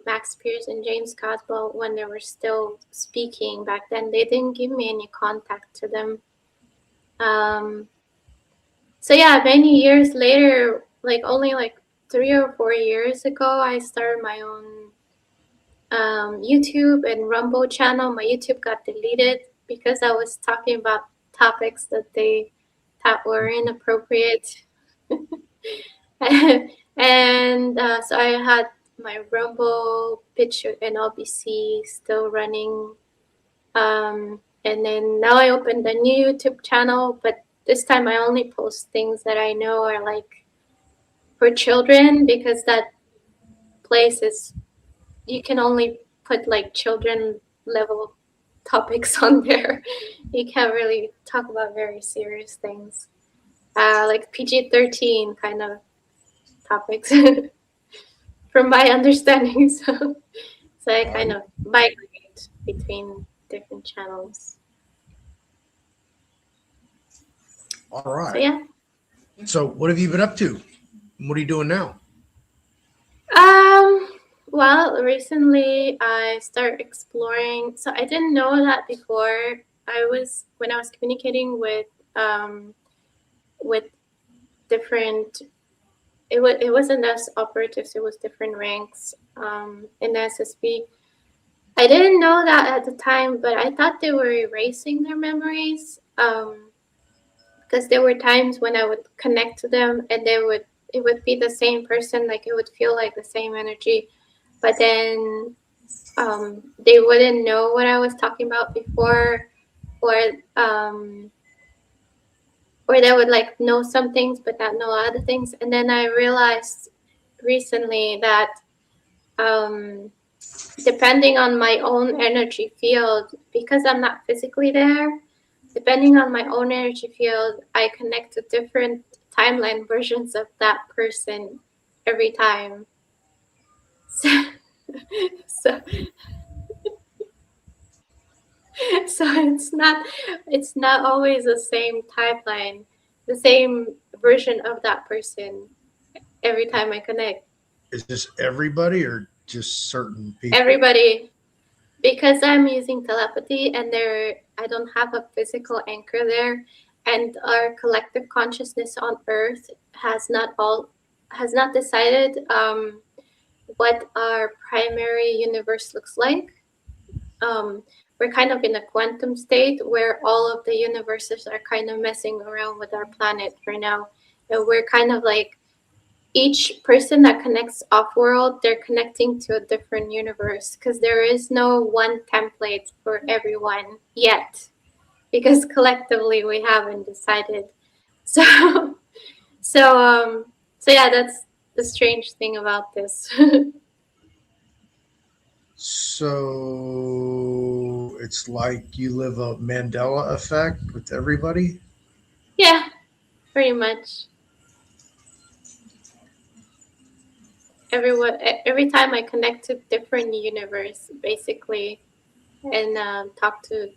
S2: Max Pierce and James Coswell when they were still speaking back then. They didn't give me any contact to them. So yeah, many years later, like only like 3 or 4 years ago, I started my own YouTube and Rumble channel. My YouTube got deleted because I was talking about topics that they thought were inappropriate. And so I had my Rumble pitch and LBC still running. And then now I opened a new YouTube channel, but this time I only post things that I know are like for children, because that place is, you can only put like children level topics on there. You can't really talk about very serious things, like PG-13 kind of topics, from my understanding. So I kind of migrate between different channels.
S1: All right.
S2: So yeah.
S1: So what have you been up to? What are you doing now?
S2: Well, recently I started exploring. So I didn't know that before. When I was communicating with different. It wasn't as operatives. It was different ranks in the SSB. I didn't know that at the time, but I thought they were erasing their memories. Because there were times when I would connect to them and it would be the same person, like it would feel like the same energy, but then they wouldn't know what I was talking about before, or they would like know some things but not know other things. And then I realized recently that depending on my own energy field, because I'm not physically there, depending on my own energy field, I connect to different timeline versions of that person every time. So, so, so it's not always the same timeline, the same version of that person every time I connect.
S1: Is this everybody or just certain people?
S2: Everybody, because I'm using telepathy and I don't have a physical anchor there, and our collective consciousness on Earth has not decided what our primary universe looks like. We're kind of in a quantum state where all of the universes are kind of messing around with our planet right now, and we're kind of like, each person that connects off-world, they're connecting to a different universe, because there is no one template for everyone yet, because collectively we haven't decided. So, so yeah, that's the strange thing about this.
S1: So it's like you live a Mandela effect with everybody?
S2: Yeah, pretty much. Every time I connect to different universe, basically, and talk to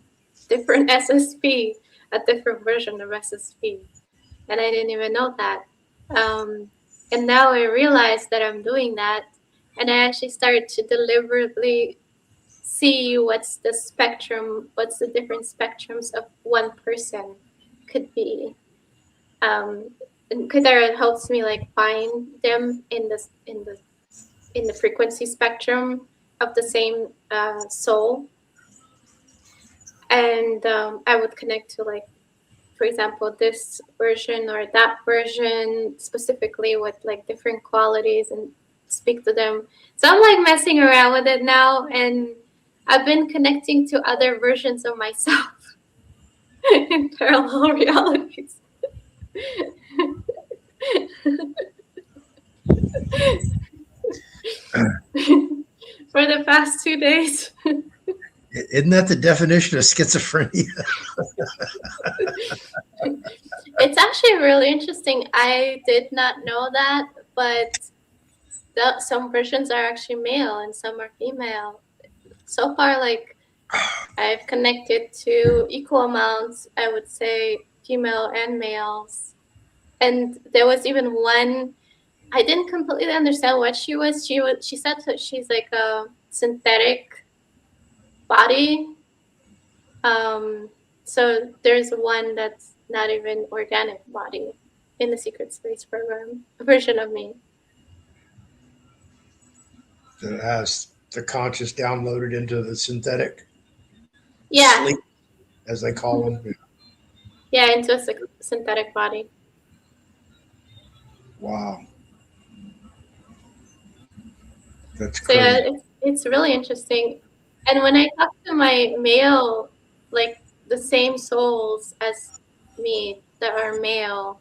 S2: different SSP, a different version of SSP. And I didn't even know that. And now I realize that I'm doing that. And I actually started to deliberately see what's the spectrum, what's the different spectrums of one person could be. And because that helps me like find them in the frequency spectrum of the same soul. And I would connect to, like, for example, this version or that version specifically with like different qualities and speak to them. So I'm like messing around with it now, and I've been connecting to other versions of myself in parallel realities. For the past 2 days.
S1: Isn't that the definition of schizophrenia?
S2: It's actually really interesting. I did not know that, but some versions are actually male and some are female. So far, like, I've connected to equal amounts, I would say, female and males. And there was even one, I didn't completely understand what she was. She said that she's like a synthetic body. So there's one that's not even organic body in the Secret Space program, a version of me.
S1: That has the conscious downloaded into the synthetic.
S2: Yeah.
S1: Sleep, as they call them.
S2: Yeah, into a synthetic body.
S1: Wow. That's
S2: So
S1: crazy.
S2: yeah, it's really interesting. And when I talk to my male, like the same souls as me that are male,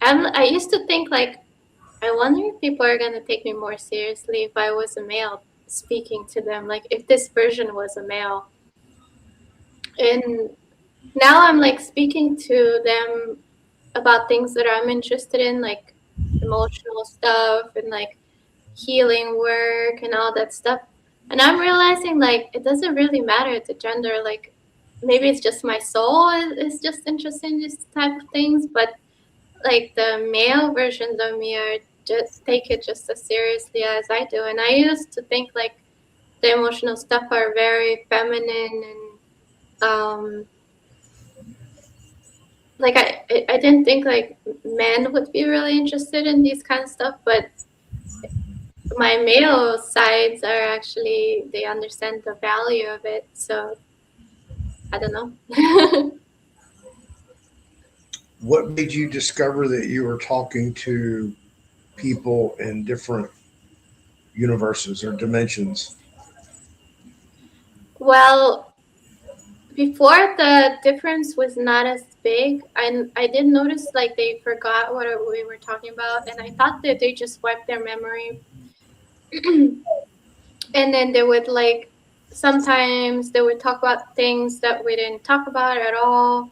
S2: I used to think like, I wonder if people are gonna take me more seriously if I was a male speaking to them, like if this version was a male. And now I'm like speaking to them about things that I'm interested in, like emotional stuff and like healing work and all that stuff. And I'm realizing like it doesn't really matter the gender. Like maybe it's just my soul is just interested in this type of things, but like the male versions of me are just take it just as seriously as I do. And I used to think like the emotional stuff are very feminine and like I didn't think like men would be really interested in these kind of stuff, but my male sides are actually, they understand the value of it. So I don't know.
S1: What made you discover that you were talking to people in different universes or dimensions?
S2: Well, before the difference was not as big, I did notice like they forgot what we were talking about, and I thought that they just wiped their memory. And then they would like, sometimes they would talk about things that we didn't talk about at all.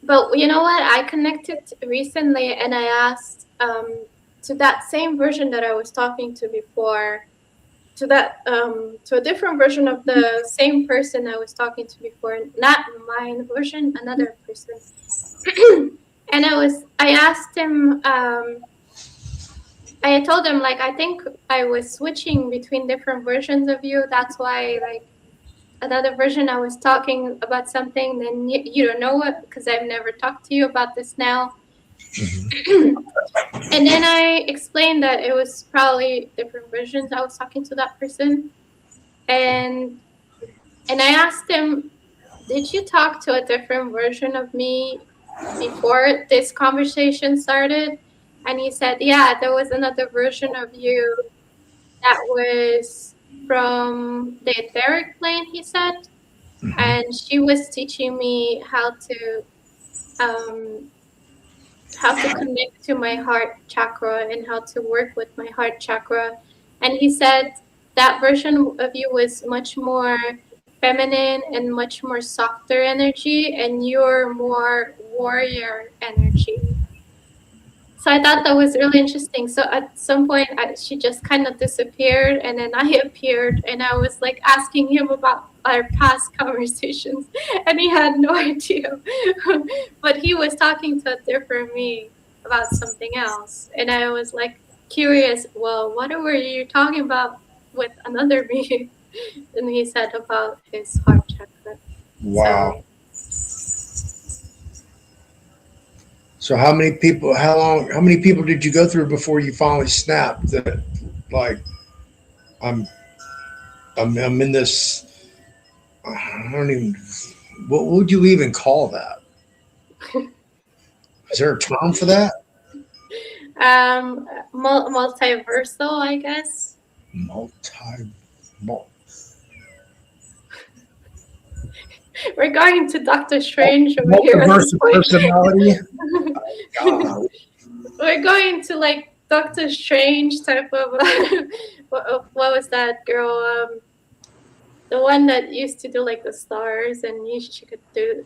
S2: But you know what? I connected recently and I asked to that same version that I was talking to before, to that to a different version of the same person I was talking to before, not mine version, another person. And I asked him, I told him like, I think I was switching between different versions of you. That's why like another version I was talking about something, then you don't know it because I've never talked to you about this now. And then I explained that it was probably different versions I was talking to that person. And I asked him, did you talk to a different version of me before this conversation started? And he said, yeah, there was another version of you that was from the etheric plane, he said. And she was teaching me how to connect to my heart chakra and how to work with my heart chakra. And he said that version of you was much more feminine and much more softer energy, and you're more warrior energy. So I thought that was really interesting. So at some point, she just kind of disappeared, and then I appeared, and I was like asking him about our past conversations, and he had no idea. But he was talking to a different me about something else, and I was like curious. Well, what were you talking about with another me? And he said about his heart chakra.
S1: Wow. So how many people? How many people did you go through before you finally snapped that? Like, I'm in this. I don't even. What would you even call that? Is there a term for that?
S2: Multiversal, I guess. We're going to Doctor Strange over here.
S1: Multiverse of personality. God.
S2: We're going to like Doctor Strange type of. What was that girl? The one that used to do like the stars, and she could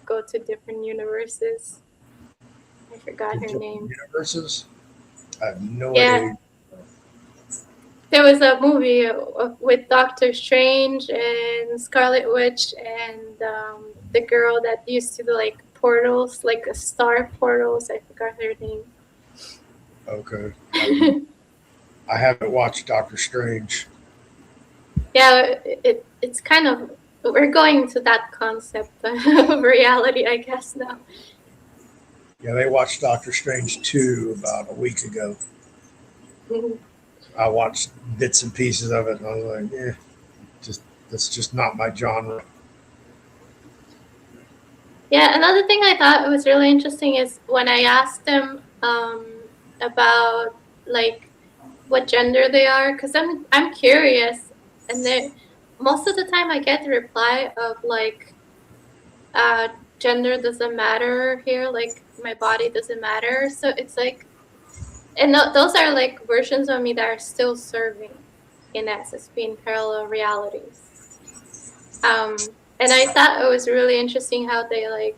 S2: go to different universes. I forgot her name.
S1: Universes. I have no idea.
S2: There was a movie with Doctor Strange and Scarlet Witch and the girl that used to do like portals, like star portals. I forgot her name.
S1: Okay. I haven't watched Doctor Strange.
S2: Yeah, it's kind of, we're going to that concept of reality, I guess, now.
S1: Yeah, they watched Doctor Strange 2 about a week ago. I watched bits and pieces of it, and I was like, that's just not my genre.
S2: Yeah, another thing I thought was really interesting is when I asked them about like what gender they are, because I'm curious, and most of the time I get the reply of like gender doesn't matter here, like my body doesn't matter. So it's like, and those are like versions of me that are still serving in SSP in parallel realities. And I thought it was really interesting how they like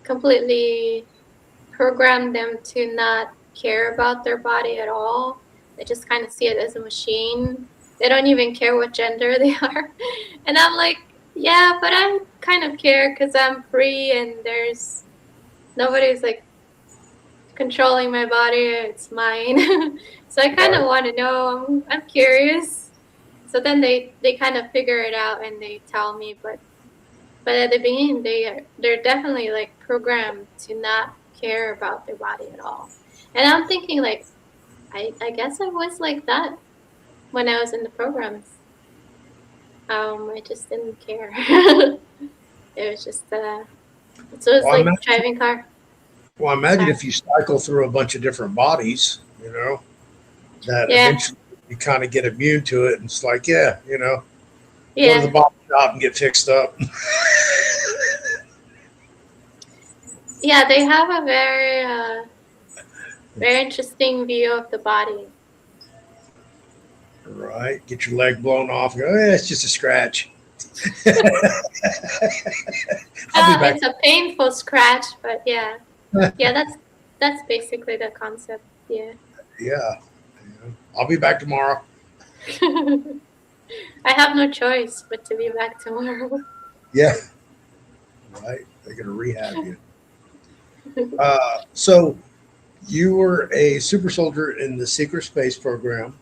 S2: completely programmed them to not care about their body at all. They just kind of see it as a machine. They don't even care what gender they are. And I'm like, yeah, but I kind of care because I'm free and there's nobody's like controlling my body. It's mine. So I kind of want to know. I'm curious. So then they kind of figure it out and they tell me, but at the beginning they're definitely like programmed to not care about their body at all. And I'm thinking like, I guess I was like that when I was in the programs. I just didn't care. It was just so it's like driving car.
S1: Well, imagine if you cycle through a bunch of different bodies, that eventually you kind of get immune to it, and it's like, go to the body shop and get fixed up.
S2: Yeah, they have a very interesting view of the body.
S1: Right. Get your leg blown off. Go, it's just a scratch.
S2: It's a painful scratch, but yeah, that's basically the concept. Yeah.
S1: Yeah. I'll be back tomorrow.
S2: I have no choice but to be back tomorrow.
S1: Yeah. Right. They're gonna rehab you. So you were a super soldier in the secret space program.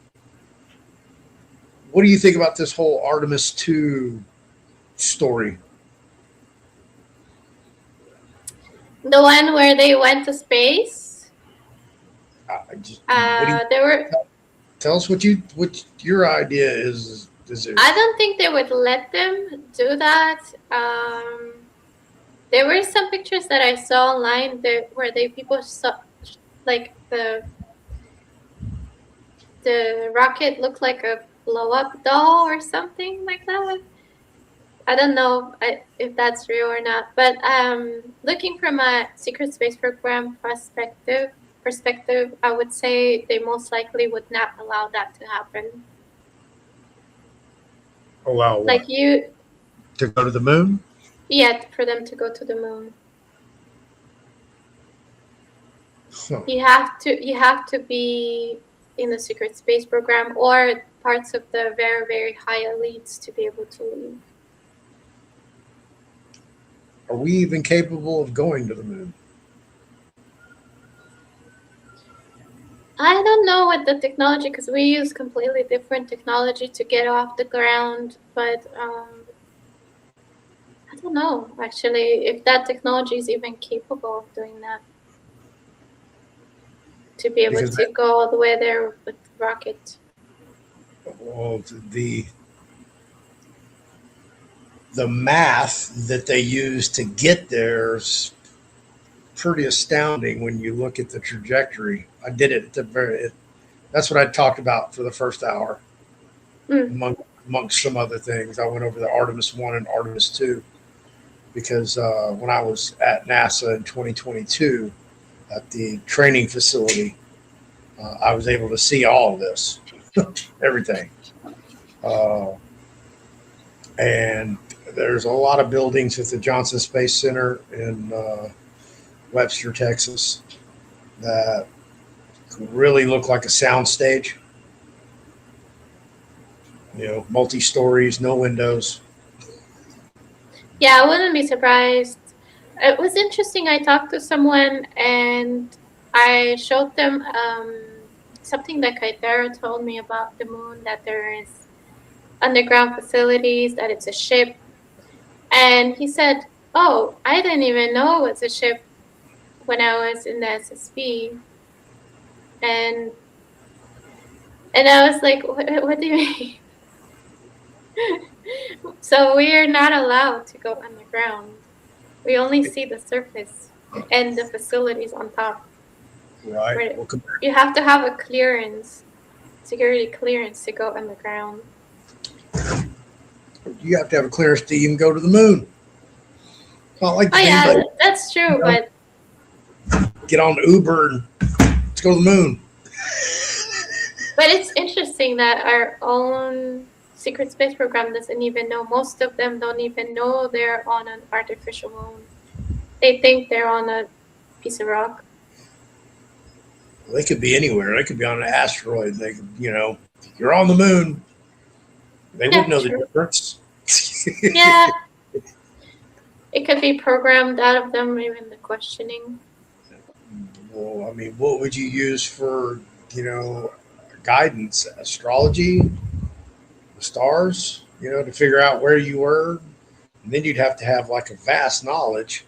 S1: What do you think about this whole Artemis 2 story?
S2: The one where they went to space?
S1: Tell us what your idea is.
S2: I don't think they would let them do that. There were some pictures that I saw online where people saw like the rocket looked like a blow-up doll or something like that. I don't know if that's real or not, but looking from a secret space program perspective, I would say they most likely would not allow that to happen.
S1: Allow what?
S2: Like you
S1: to go to the moon?
S2: Yeah, for them to go to the moon.
S1: Huh.
S2: You have to be in the secret space program or parts of the very, very high elites to be able to leave.
S1: Are we even capable of going to the moon?
S2: I don't know what the technology, because we use completely different technology to get off the ground, but I don't know actually if that technology is even capable of doing that. To be able
S1: Because
S2: to go all the way there with the rocket.
S1: well, the math that they use to get there is pretty astounding when you look at the trajectory. I did it at the very. That's what I talked about for the first hour, amongst some other things. I went over the Artemis 1 and Artemis 2 because when I was at NASA in 2022 at the training facility, I was able to see all of this, everything. And there's a lot of buildings at the Johnson Space Center in Webster, Texas, that really look like a soundstage. You know, multi-stories, no windows.
S2: Yeah, I wouldn't be surprised. It was interesting. I talked to someone and I showed them something that Kaitera told me about the moon, that there is underground facilities, that it's a ship. And he said, oh, I didn't even know it was a ship when I was in the SSB. And I was like, what do you mean? So we are not allowed to go underground. We only see the surface and the facilities on top.
S1: Right. Well,
S2: you have to have a clearance, security clearance to go underground.
S1: You have to have a clearance to even go to the moon. Not like
S2: yeah, that's true, but
S1: get on Uber and let's go to the moon.
S2: But it's interesting that our own secret space program doesn't even know. Most of them don't even know they're on an artificial moon. They think they're on a piece of rock.
S1: Well, they could be anywhere. They could be on an asteroid. They could, you're on the moon. They wouldn't know the difference.
S2: Yeah. It could be programmed out of them, even the questioning.
S1: Well, I mean, what would you use for, guidance? Astrology? The stars? To figure out where you were? And then you'd have to have like a vast knowledge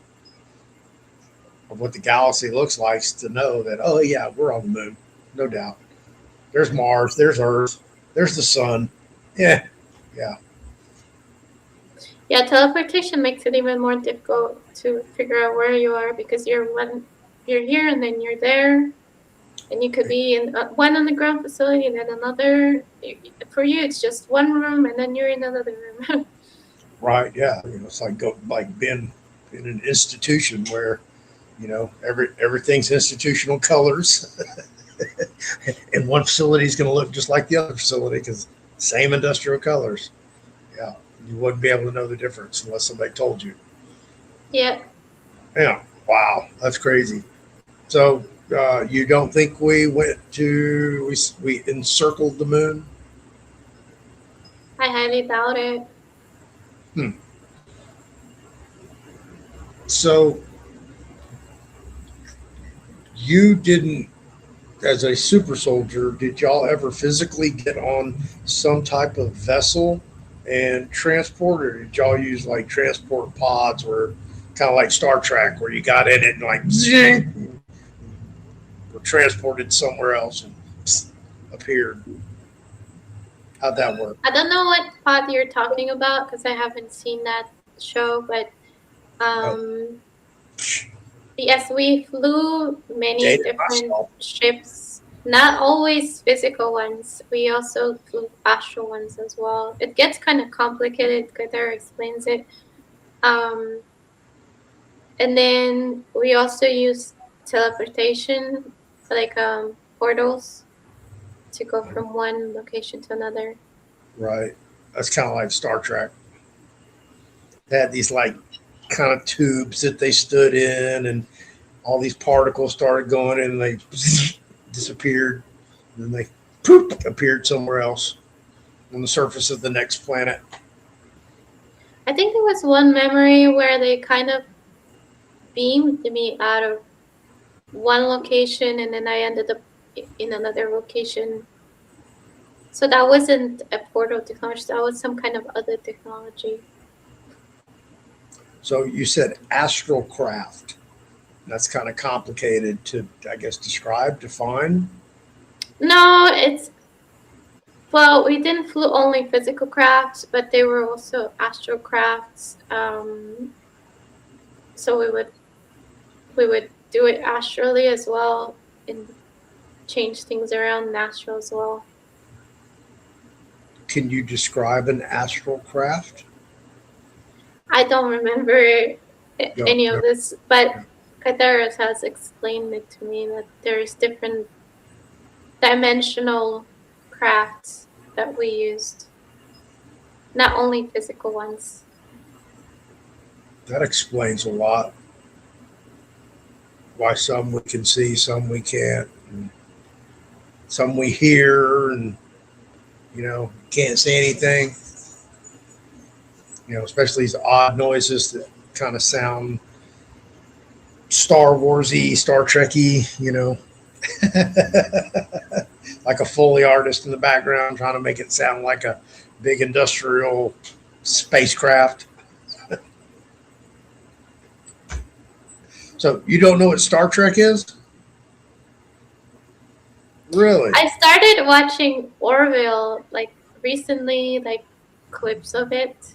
S1: of what the galaxy looks like to know that, oh, yeah, we're on the moon. No doubt. There's Mars. There's Earth. There's the sun. Yeah.
S2: Yeah, teleportation makes it even more difficult to figure out where you are, because you're here and then you're there, and you could be in one underground facility and then another. For you, it's just one room and then you're in another room.
S1: Right. Yeah. It's like being in an institution where, everything's institutional colors, and one facility is going to look just like the other facility because same industrial colors. Yeah. You wouldn't be able to know the difference unless somebody told you.
S2: Yeah.
S1: Yeah. Wow. That's crazy. So you don't think we encircled the moon?
S2: I highly doubt it.
S1: So you didn't, as a super soldier, did y'all ever physically get on some type of vessel and transport, or did y'all use like transport pods, or kind of like Star Trek, where you got in it and like zing, were transported somewhere else and appeared? How'd that work?
S2: I don't know what pod you're talking about because I haven't seen that show, but yes, we flew many different ships. Not always physical ones. We also flew astral ones as well. It gets kind of complicated. Kaitera explains it. And then we also use teleportation, like portals, to go from one location to another.
S1: Right. That's kind of like Star Trek. They had these like kind of tubes that they stood in, and all these particles started going and they disappeared. And then they poop appeared somewhere else on the surface of the next planet.
S2: I think there was one memory where they kind of beamed me out of one location and then I ended up in another location. So that wasn't a portal technology, that was some kind of other technology.
S1: So you said astral craft. That's kind of complicated to, I guess, describe, define.
S2: No, well, we didn't flew only physical crafts, but they were also astral crafts. So we would do it astrally as well and change things around astral as well.
S1: Can you describe an astral craft?
S2: I don't remember any of this, but Kataras has explained it to me that there's different dimensional crafts that we used, not only physical ones.
S1: That explains a lot. Why some we can see, some we can't, and some we hear, and can't say anything. Especially these odd noises that kind of sound Star Wars-y, Star Trek-y, like a Foley artist in the background trying to make it sound like a big industrial spacecraft. So you don't know what Star Trek is? Really?
S2: I started watching Orville recently, clips of it.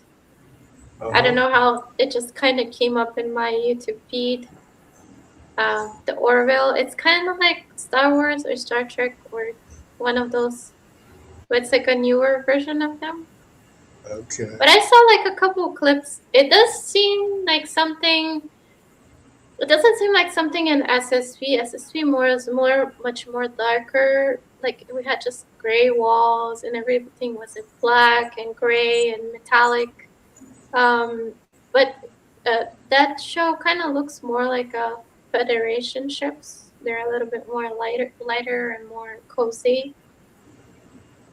S2: I don't know how it just kind of came up in my YouTube feed. The Orville, it's kind of like Star Wars or Star Trek or one of those, but it's like a newer version of them.
S1: Okay.
S2: But I saw a couple clips. It does seem like something. It doesn't seem like something in SSV. SSV was much more darker. We had just gray walls and everything was in black and gray and metallic. But that show kind of looks more like a Federation ships. They're a little bit more lighter and more cozy.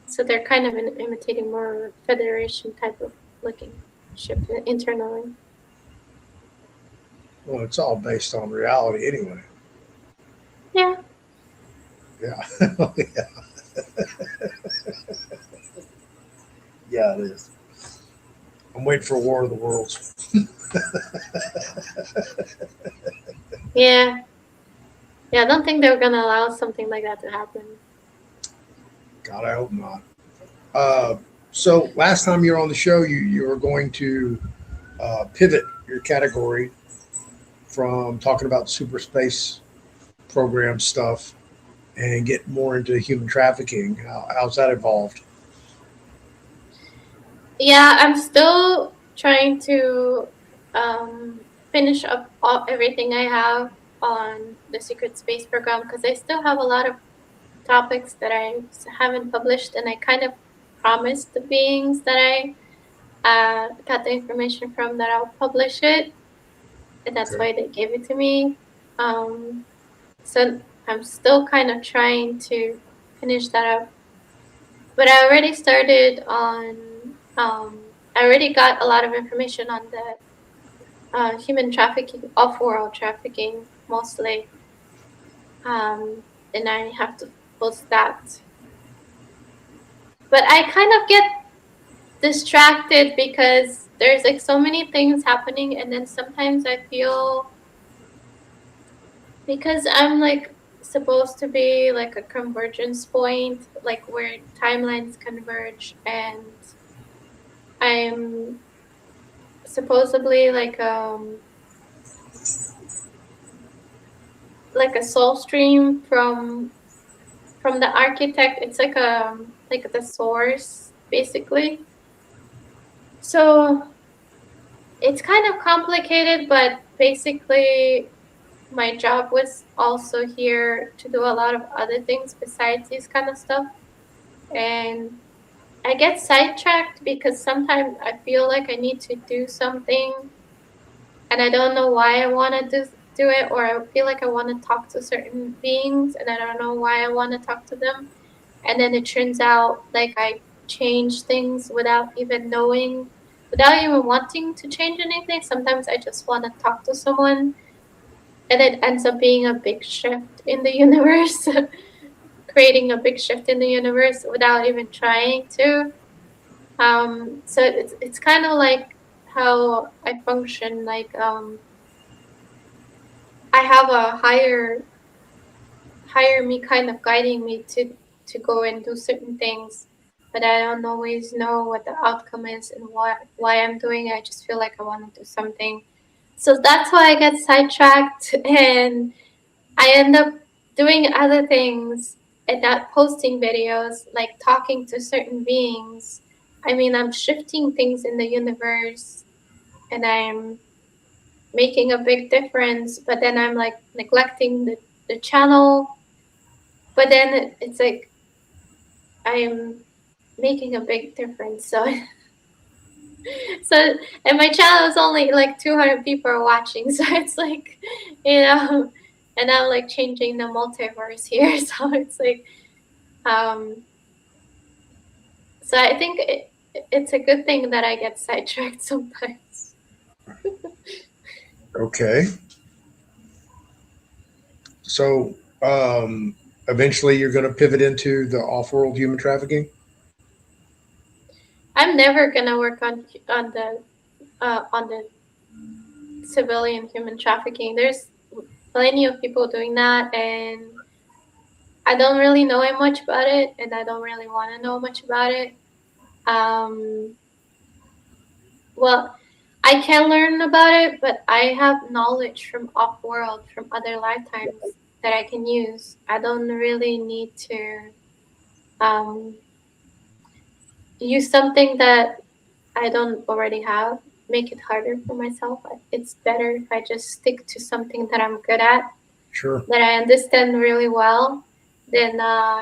S2: So they're kind of imitating more Federation type of looking ship internally.
S1: Well, it's all based on reality anyway.
S2: Yeah.
S1: Yeah. Yeah. Yeah, it is. I'm waiting for War of the Worlds.
S2: Yeah. Yeah, I don't think they're going to allow something like that to happen.
S1: God, I hope not. So last time you were on the show, you were going to pivot your category from talking about super space program stuff and get more into human trafficking. How's that evolved?
S2: Yeah, I'm still trying to finish up everything I have on the secret space program because I still have a lot of topics that I haven't published, and I kind of promised the beings that I got the information from that I'll publish it, and that's why they gave it to me. So I'm still kind of trying to finish that up, but I already started on. I already got a lot of information on the human trafficking, off-world trafficking mostly, and I have to post that. But I kind of get distracted because there's so many things happening, and then sometimes I feel, because I'm supposed to be a convergence point, where timelines converge, and I'm supposedly like a soul stream from the architect. It's like the source basically. So it's kind of complicated, but basically my job was also here to do a lot of other things besides this kind of stuff, and I get sidetracked because sometimes I feel like I need to do something and I don't know why I want to do it, or I feel like I want to talk to certain beings and I don't know why I want to talk to them. And then it turns out like I change things without even knowing, without even wanting to change anything. Sometimes I just want to talk to someone, and it ends up being a big shift in the universe, creating a big shift in the universe without even trying to. So it's kind of like how I function. Like I have a higher me kind of guiding me to go and do certain things, but I don't always know what the outcome is and why I'm doing it. I just feel like I want to do something. So that's why I get sidetracked and I end up doing other things and not posting videos, like talking to certain beings. I mean, I'm shifting things in the universe and I'm making a big difference, but then I'm like neglecting the channel. But then it's like I'm making a big difference. So, so and my channel is only like 200 people are watching. So it's like, you know, and I'm like changing the multiverse here. So it's like, um, so I think it's a good thing that I get sidetracked sometimes.
S1: Okay. So eventually you're going to pivot into the off-world human trafficking?
S2: I'm never gonna work on the civilian human trafficking. There's plenty of people doing that, and I don't really know much about it, and I don't really want to know much about it. Um, well, I can learn about it, but I have knowledge from off-world, from other lifetimes that I can use. I don't really need to um, use something that I don't already have, make it harder for myself. It's better if I just stick to something that I'm good at,
S1: Sure.
S2: that I understand really well, than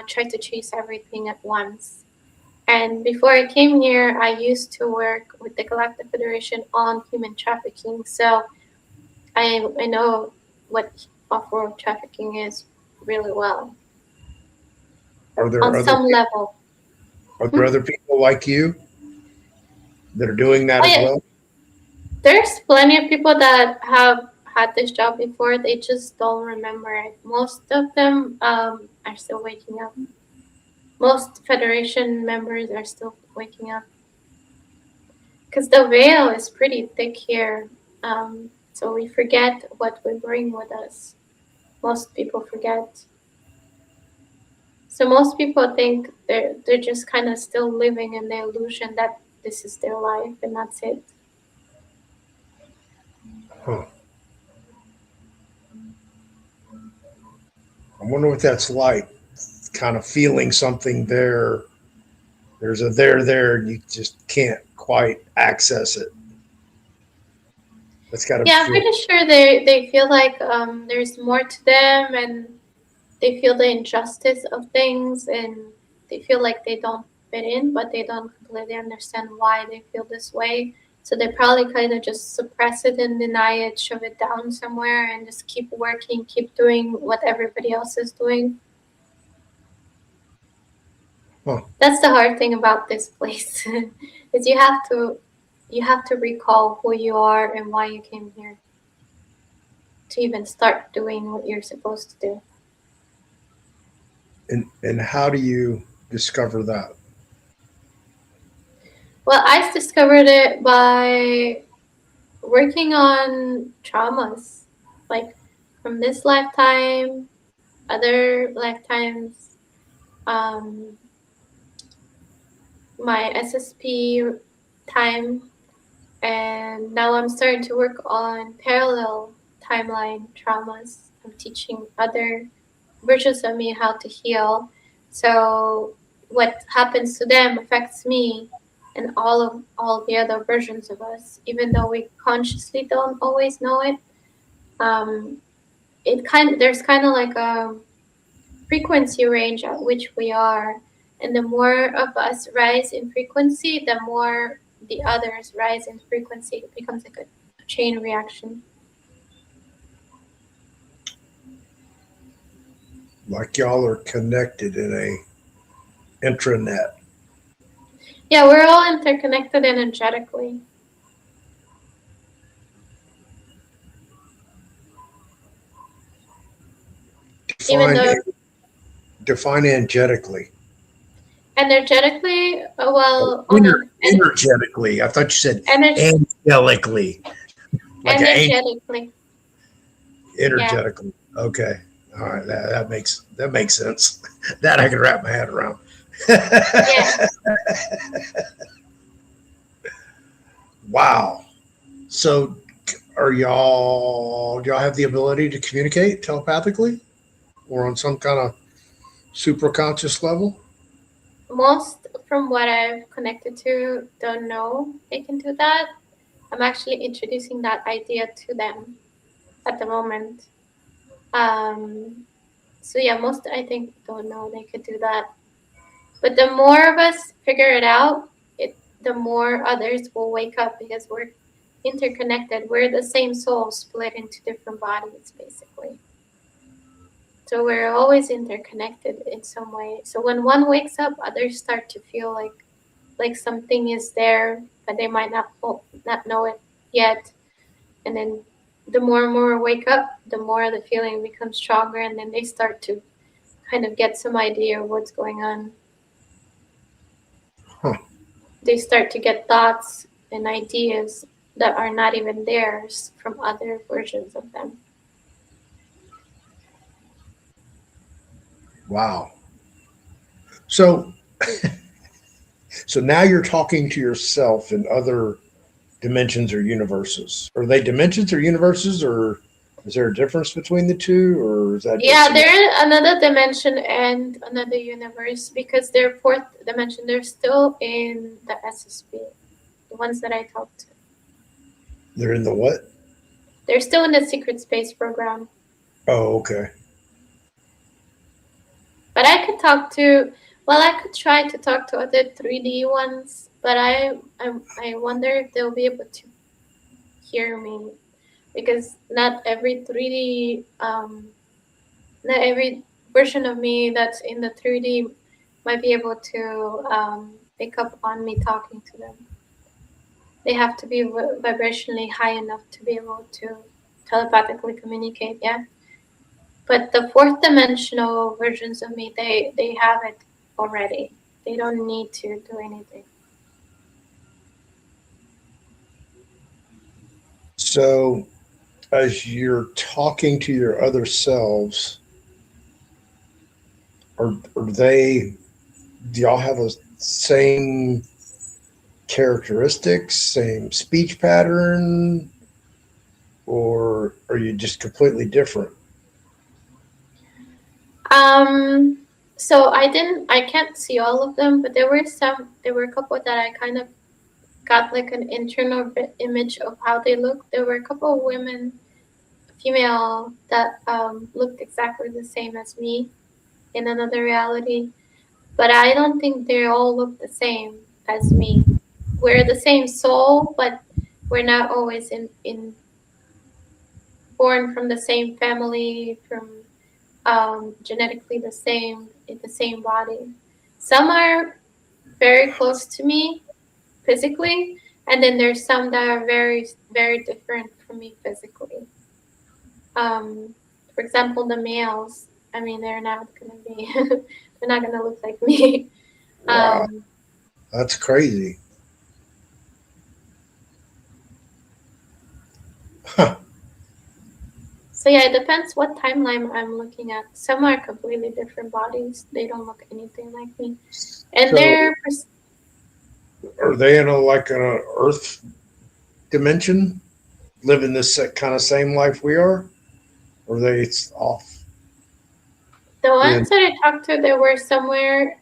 S2: try to chase everything at once. And before I came here, I used to work with the Galactic Federation on human trafficking. So I know what off-world trafficking is really well
S1: Are there
S2: on
S1: other
S2: some level.
S1: are there
S2: Hmm?
S1: other people like you that are doing that
S2: Oh
S1: as
S2: yeah,
S1: well?
S2: there's plenty of people that have had this job before. They just don't remember it. Most of them are still waking up. Most Federation members are still waking up because the veil is pretty thick here. So we forget what we bring with us. Most people forget. So most people think they're just kind of still living in the illusion that this is their life and that's it.
S1: Huh. I wonder what that's like. Kind of feeling something there. There's a there, and you just can't quite access it. That's got to
S2: Yeah, I'm
S1: feel.
S2: pretty sure they feel like there's more to them, and they feel the injustice of things, and they feel like they don't fit in, but they don't completely understand why they feel this way. So they probably kind of just suppress it and deny it, shove it down somewhere, and just keep working, keep doing what everybody else is doing.
S1: Huh.
S2: That's the hard thing about this place, is you have to recall who you are and why you came here to even start doing what you're supposed to do.
S1: And how do you discover that?
S2: Well, I discovered it by working on traumas, like from this lifetime, other lifetimes, um, my SSP time, and now I'm starting to work on parallel timeline traumas. I'm teaching other versions of me how to heal. So what happens to them affects me and all the other versions of us, even though we consciously don't always know it. Um, there's kind of like a frequency range at which we are, and the more of us rise in frequency, the more the others rise in frequency. It becomes like a chain reaction.
S1: like y'all are connected in a intranet.
S2: Yeah, we're all interconnected energetically. Even
S1: Define
S2: though
S1: define energetically.
S2: energetically, well,
S1: Energetically. I thought you said
S2: ener-
S1: angelically. Like an angel.
S2: energetically, yeah,
S1: Energetically. Okay. All right. That makes sense. That I can wrap my head around.
S2: yeah.
S1: Wow. So do y'all have the ability to communicate telepathically or on some kind of supraconscious level?
S2: Most from what I've connected to don't know they can do that. I'm actually introducing that idea to them at the moment. Um, so yeah, most I think don't know they could do that. But the more of us figure it out, the more others will wake up because we're interconnected. We're the same soul split into different bodies, basically. So we're always interconnected in some way. So when one wakes up, others start to feel like something is there, but they might not know it yet. And then the more and more wake up, the more the feeling becomes stronger, and then they start to kind of get some idea of what's going on.
S1: Huh.
S2: They start to get thoughts and ideas that are not even theirs from other versions of them.
S1: Wow. So so now you're talking to yourself in other dimensions or universes. Are they dimensions or universes, or is there a difference between the two, or is that just
S2: Yeah,
S1: some?
S2: they're another dimension and another universe because they're fourth dimension. They're still in the SSP, the ones that I talked to.
S1: They're in the what?
S2: They're still in the secret space program.
S1: Oh, okay.
S2: But I could talk to, well, I could try to talk to other 3D ones, but I wonder if they'll be able to hear me because not every version of me that's in the 3D might be able to pick up on me talking to them. They have to be vibrationally high enough to be able to telepathically communicate, yeah. But the fourth dimensional versions of me, they have it already. They don't need to do anything.
S1: So as you're talking to your other selves, are they? Do y'all have a same characteristics, same speech pattern, or are you just completely different?
S2: So I can't see all of them, but there were a couple that I kind of got like an internal image of how they look. There were a couple of women, female, that looked exactly the same as me in another reality, but I don't think they all look the same as me. We're the same soul, but we're not always in born from the same family, from genetically the same in the same body. Some are very close to me physically, and then there's some that are very very different from me physically. Um, for example, the males. I mean, they're not gonna be. They're not gonna look like me.
S1: Wow,
S2: Um,
S1: that's crazy. Huh.
S2: so yeah, it depends what timeline I'm looking at. Some are completely different bodies. They don't look anything like me, and
S1: So
S2: they're
S1: are they in a like an Earth dimension, living this kind of same life we are, or are they off
S2: the
S1: in?
S2: ones that I talked to. They were somewhere.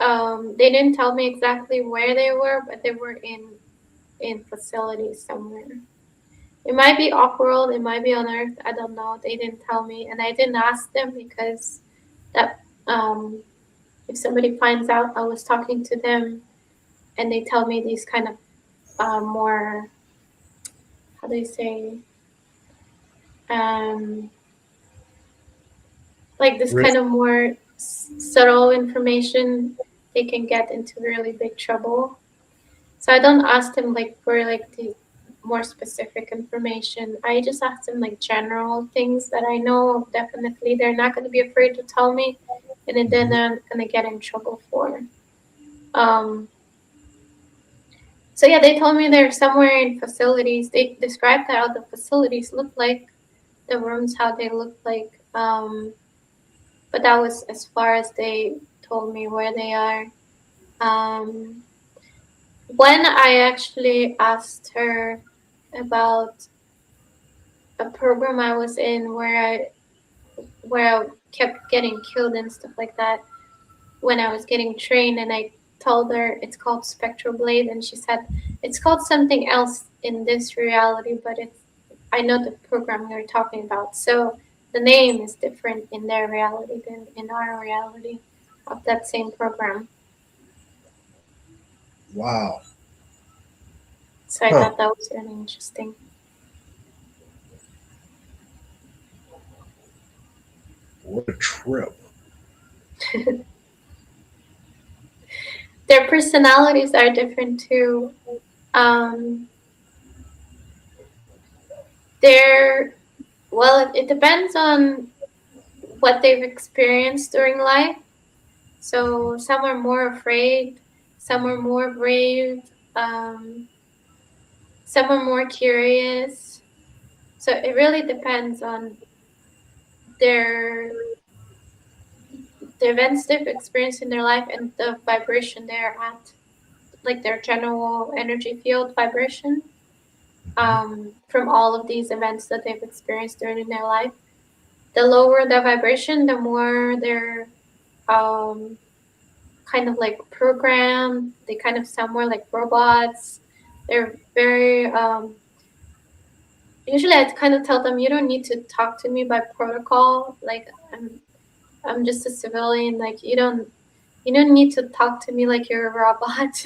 S2: They didn't tell me exactly where they were, but they were in facilities somewhere. It might be off world, it might be on Earth. I don't know. They didn't tell me, and I didn't ask them because that if somebody finds out I was talking to them, and they tell me these kind of more, how do you say, um, like this
S1: Really?
S2: kind of more subtle information, they can get into really big trouble. So I don't ask them like for like the more specific information. I just ask them like general things that I know definitely they're not going to be afraid to tell me, and then they're not going to get in trouble for. Um, so yeah, they told me they're somewhere in facilities. They described how the facilities look like, the rooms how they look like. But that was as far as they told me where they are. Um, when I actually asked her about a program I was in where I kept getting killed and stuff like that when I was getting trained, and I told her it's called Spectral Blade, and she said it's called something else in this reality, but I know the program you're talking about. So the name is different in their reality than in our reality of that same program.
S1: Wow.
S2: So I thought that was really interesting.
S1: What a trip.
S2: Their personalities are different too. They're, well, it depends on what they've experienced during life. So some are more afraid, some are more brave, um, some are more curious. So it really depends on their the events they've experienced in their life and the vibration they're at, like their general energy field vibration, from all of these events that they've experienced during their life. The lower the vibration, the more they're kind of like programmed. They kind of sound more like robots. They're very usually I kind of tell them, you don't need to talk to me by protocol. Like I'm just a civilian. Like you don't need to talk to me like you're a robot.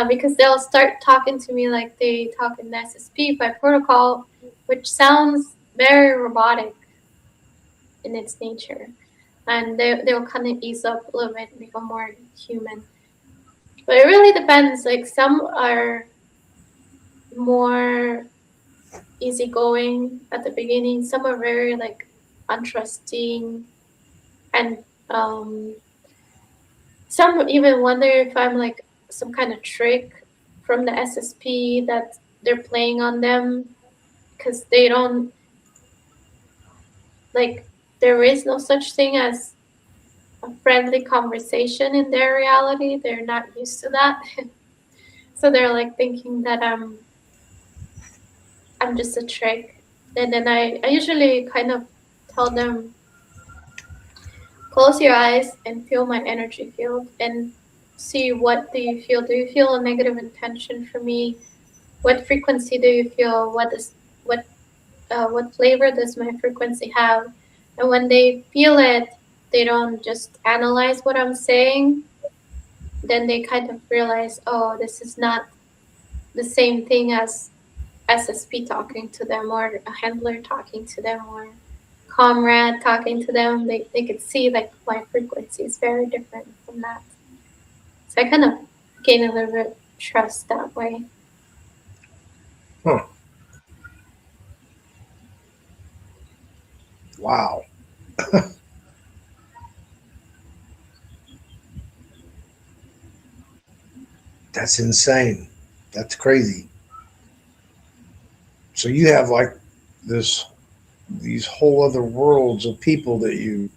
S2: Because they'll start talking to me like they talk in SSP by protocol, which sounds very robotic in its nature. And they'll kind of ease up a little bit and become more human. But it really depends. Like some are more easygoing at the beginning. Some are very like untrusting, and some even wonder if I'm like some kind of trick from the SSP that they're playing on them, because they don't like, there is no such thing as a friendly conversation in their reality. They're not used to that. So they're like thinking that I'm just a trick. And then I usually kind of tell them, close your eyes and feel my energy field and see, what do you feel? Do you feel a negative intention for me? What frequency do you feel? What flavor does my frequency have? And when they feel it, they don't just analyze what I'm saying. Then they kind of realize, oh, this is not the same thing as SSP talking to them, or a handler talking to them, or comrade talking to them. They could see like my frequency is very different from that. So I kind of gain a little bit of trust that way.
S1: Huh. Wow. That's insane. That's crazy. So you have like these whole other worlds of people that you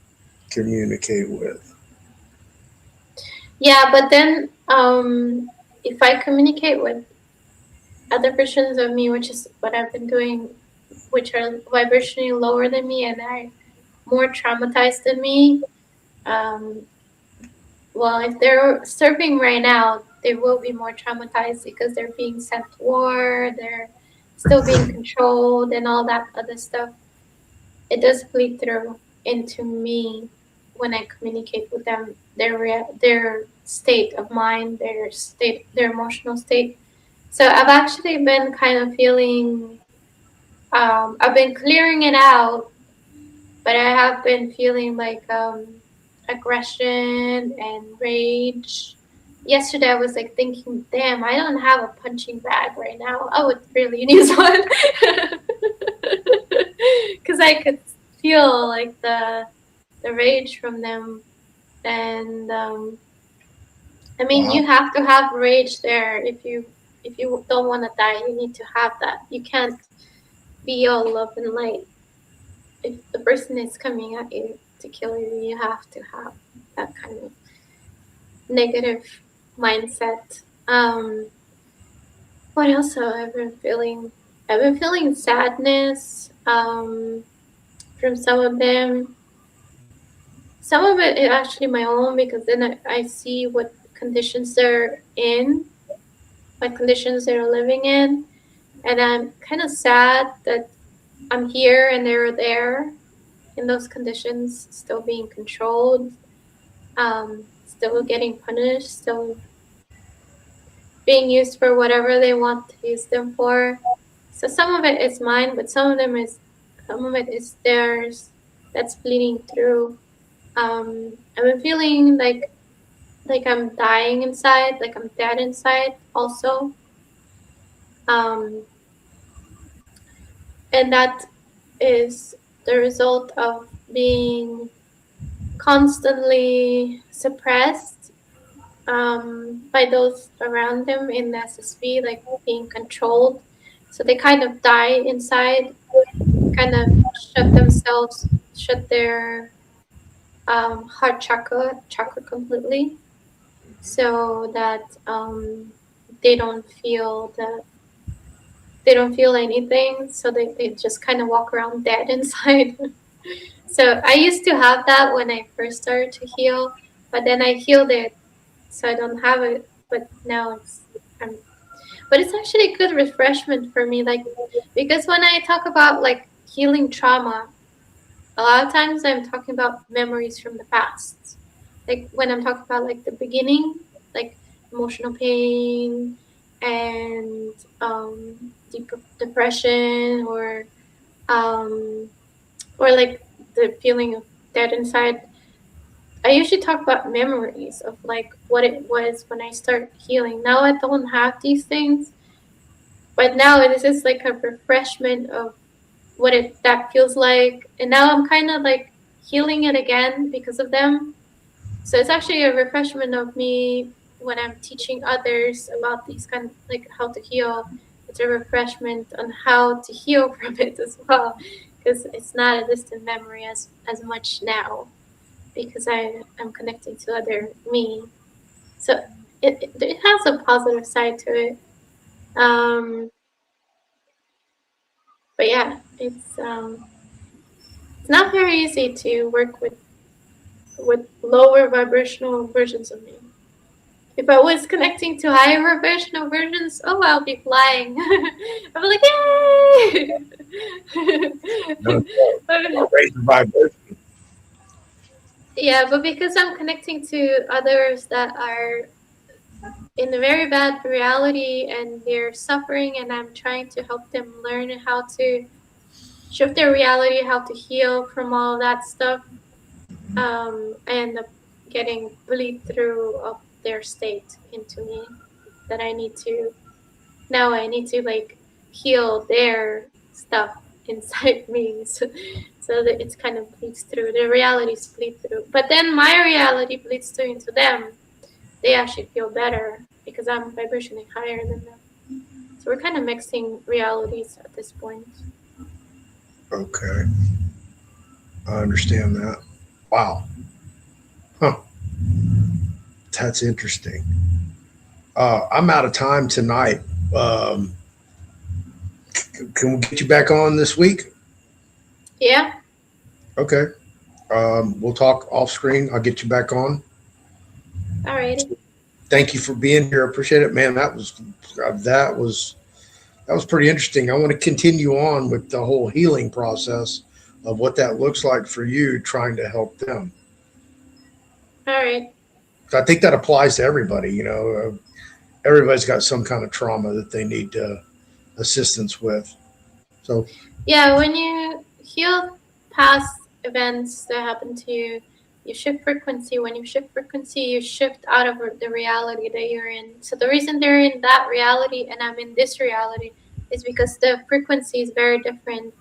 S1: communicate with.
S2: Yeah, but then if I communicate with other versions of me, which is what I've been doing, which are vibrationally lower than me and are more traumatized than me, well, if they're surfing right now, they will be more traumatized because they're being sent to war, they're still being controlled, and all that other stuff. It does bleed through into me when I communicate with them, their state of mind, their emotional state. So I've actually been kind of feeling, I've been clearing it out but I have been feeling like aggression and rage. Yesterday I was like thinking, damn, I don't have a punching bag right now. I would really need one. Because I could feel like the rage from them. And I mean,
S1: Wow.
S2: you have to have rage there. If you don't want to die, you need to have that. You can't be all love and light. If the person is coming at you to kill you, you have to have that kind of negative mindset. What else have I been feeling? I've been feeling sadness from some of them. Some of it is actually my own, because then I see what conditions they're in, what conditions they're living in, and I'm kind of sad that I'm here and they're there in those conditions, still being controlled, still getting punished, still being used for whatever they want to use them for. So some of it is mine, but some of it is theirs that's bleeding through. I've been feeling like I'm dying inside, like I'm dead inside also. And that is the result of being constantly suppressed by those around them in the SSV, like being controlled. So they kind of die inside, kind of shut their heart chakra completely, so that they don't feel anything. So they just kind of walk around dead inside. So I used to have that when I first started to heal, but then I healed it, so I don't have it. But now but it's actually a good refreshment for me, like, because when I talk about like healing trauma, a lot of times I'm talking about memories from the past. Like when I'm talking about like the beginning, like emotional pain and deep depression, or like the feeling of dead inside, I usually talk about memories of like what it was when I start healing. Now I don't have these things, but now it is just like a refreshment of what that feels like. And now I'm kind of like healing it again because of them. So it's actually a refreshment of me when I'm teaching others about these kind of like how to heal. It's a refreshment on how to heal from it as well, because it's not a distant memory as much now, because I'm connecting to other me. So it has a positive side to it. But yeah, it's not very easy to work with lower vibrational versions of me. If I was connecting to higher vibrational versions, oh, I'll be flying. I'll be like, yay!
S1: Raise the vibration.
S2: Yeah, but because I'm connecting to others that are in a very bad reality and they're suffering, and I'm trying to help them learn how to shift their reality, how to heal from all that stuff, I end up getting bleed through of their state into me, that I need to like heal their stuff inside me, so that it's kind of bleeds through, the realities bleed through, but then my reality bleeds through into them. They actually feel better because I'm vibrationing higher than them. So we're kind of mixing realities at this point.
S1: Okay. I understand that. Wow. Huh. That's interesting. I'm out of time tonight. Can we get you back on this week?
S2: Yeah.
S1: Okay. We'll talk off screen. I'll get you back on.
S2: Alrighty.
S1: Thank you for being here. I appreciate it, man. That was pretty interesting. I want to continue on with the whole healing process of what that looks like for you, trying to help them.
S2: All right.
S1: I think that applies to everybody. Everybody's got some kind of trauma that they need assistance with. So
S2: Yeah, when you heal past events that happen to you, you shift frequency. When you shift frequency, you shift out of the reality that you're in. So the reason they're in that reality and I'm in this reality is because the frequency is very different.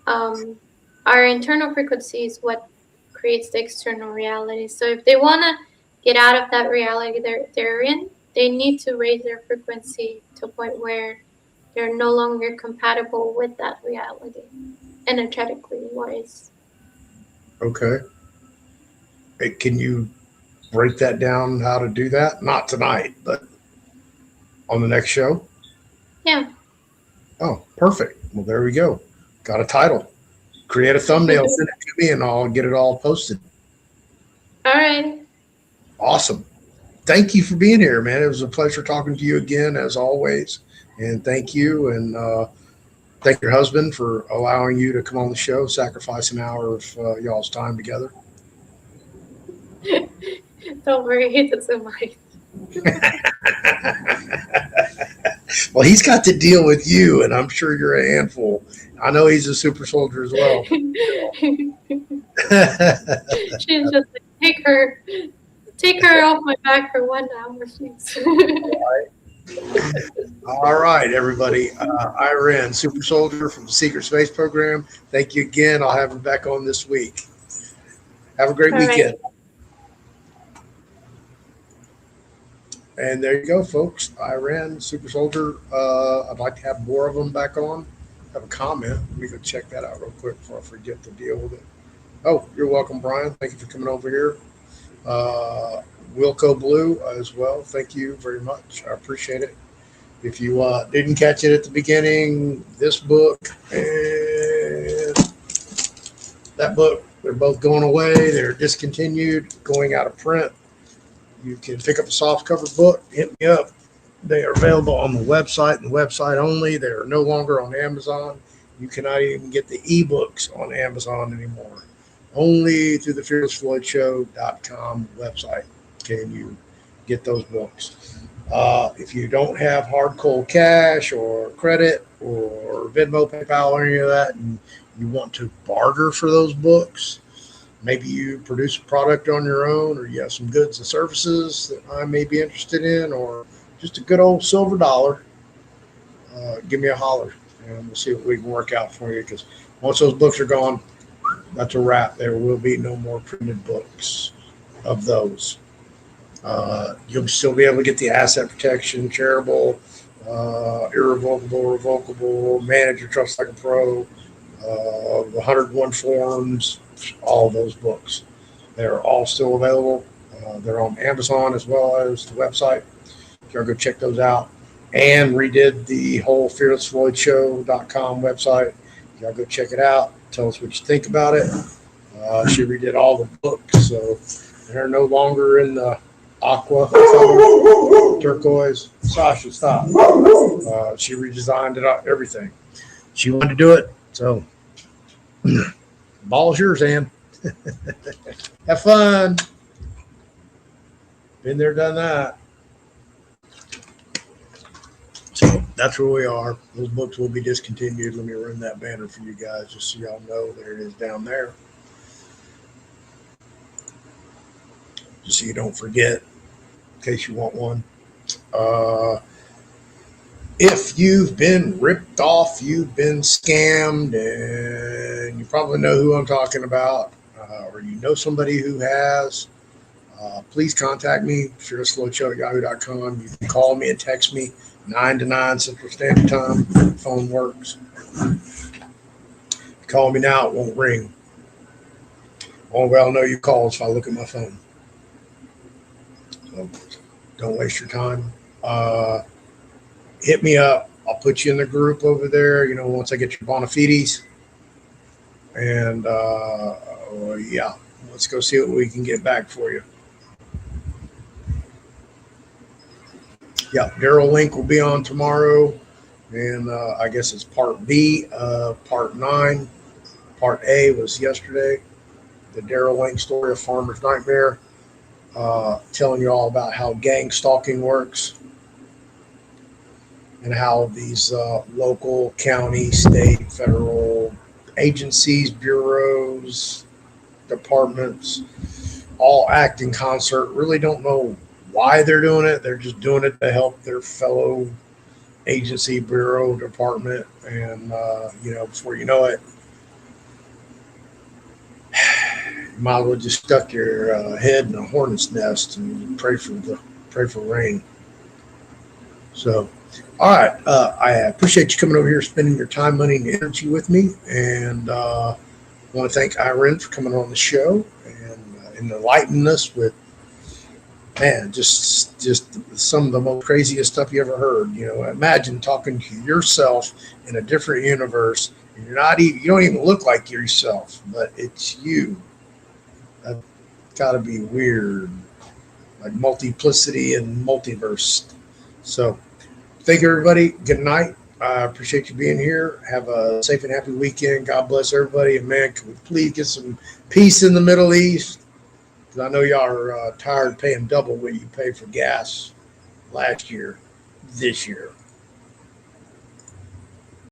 S2: Our internal frequency is what creates the external reality. So if they want to get out of that reality they're in, they need to raise their frequency to a point where they're no longer compatible with that reality, energetically wise.
S1: Okay. Hey, can you break that down, how to do that? Not tonight, but on the next show?
S2: Yeah.
S1: Oh, perfect. Well, there we go. Got a title. Create a thumbnail, send it to me, and I'll get it all posted.
S2: All right.
S1: Awesome. Thank you for being here, man. It was a pleasure talking to you again, as always. And thank you. And thank your husband for allowing you to come on the show, sacrifice an hour of y'all's time together.
S2: Don't worry, he doesn't mind.
S1: Well, he's got to deal with you, and I'm sure you're a handful. I know he's a super soldier as well.
S2: She's just like, take her off my back for 1 hour, please.
S1: All right, everybody. Iren, super soldier from the Secret Space Program. Thank you again. I'll have him back on this week. Have a great weekend. Right. And there you go, folks. Iren, super soldier. I'd like to have more of them back on. Have a comment. Let me go check that out real quick before I forget to deal with it. Oh, you're welcome, Brian. Thank you for coming over here. Wilco Blue as well. Thank you very much. I appreciate it. If you didn't catch it at the beginning, this book and that book, they're both going away. They're discontinued, going out of print. You can pick up a softcover book, hit me up. They are available on the website and website only. They are no longer on Amazon. You cannot even get the ebooks on Amazon anymore. Only through the fearlessfloydshow.com website can you get those books. If you don't have hard cold cash or credit or Venmo, PayPal, or any of that, and you want to barter for those books, maybe you produce a product on your own, or you have some goods and services that I may be interested in, or just a good old silver dollar, give me a holler, and we'll see what we can work out for you, because once those books are gone, that's a wrap. There will be no more printed books of those. You'll still be able to get the asset protection, charitable, irrevocable, revocable, manage your trust like a pro, the 101 forms, all those books. They're all still available. They're on Amazon as well as the website. Y'all go check those out. And redid the whole fearlessfloydshow.com website. Y'all go check it out. Tell us what you think about it. She redid all the books, so they're no longer in the aqua, turquoise. Sasha, stop. She redesigned it, everything. She wanted to do it, so ball's yours, Ann. Have fun. Been there, done that. So that's where we are. Those books will be discontinued. Let me run that banner for you guys just so y'all know. There it is down there. Just so you don't forget in case you want one. If you've been ripped off, you've been scammed, and you probably know who I'm talking about, or you know somebody who has, please contact me, fearlessfloydshow@yahoo.com. You can call me and text me 9 to 9 Central Standard Time. Phone works. Call me now, it won't ring. Only way I'll know you called if I look at my phone. So don't waste your time. Hit me up. I'll put you in the group over there, once I get your bona fides. And yeah, let's go see what we can get back for you. Yeah, Daryl Link will be on tomorrow, and I guess it's part B of part 9. Part A was yesterday, the Daryl Link story of Farmer's Nightmare, telling you all about how gang stalking works and how these local, county, state, federal agencies, bureaus, departments all act in concert. Really don't know why they're doing it. They're just doing it to help their fellow agency, bureau, department, and before you know it, you might as well just stuck your head in a hornet's nest and pray for rain. So, all right, I appreciate you coming over here, spending your time, money, and energy with me, and I want to thank Iren for coming on the show and enlightening us with, man, just some of the most craziest stuff you ever heard. Imagine talking to yourself in a different universe, and you don't even look like yourself, but it's you. That's got to be weird, like multiplicity and multiverse. So, thank you, everybody. Good night. I appreciate you being here. Have a safe and happy weekend. God bless everybody. And man, can we please get some peace in the Middle East? Because I know y'all are tired of paying double what you paid for gas last year, this year.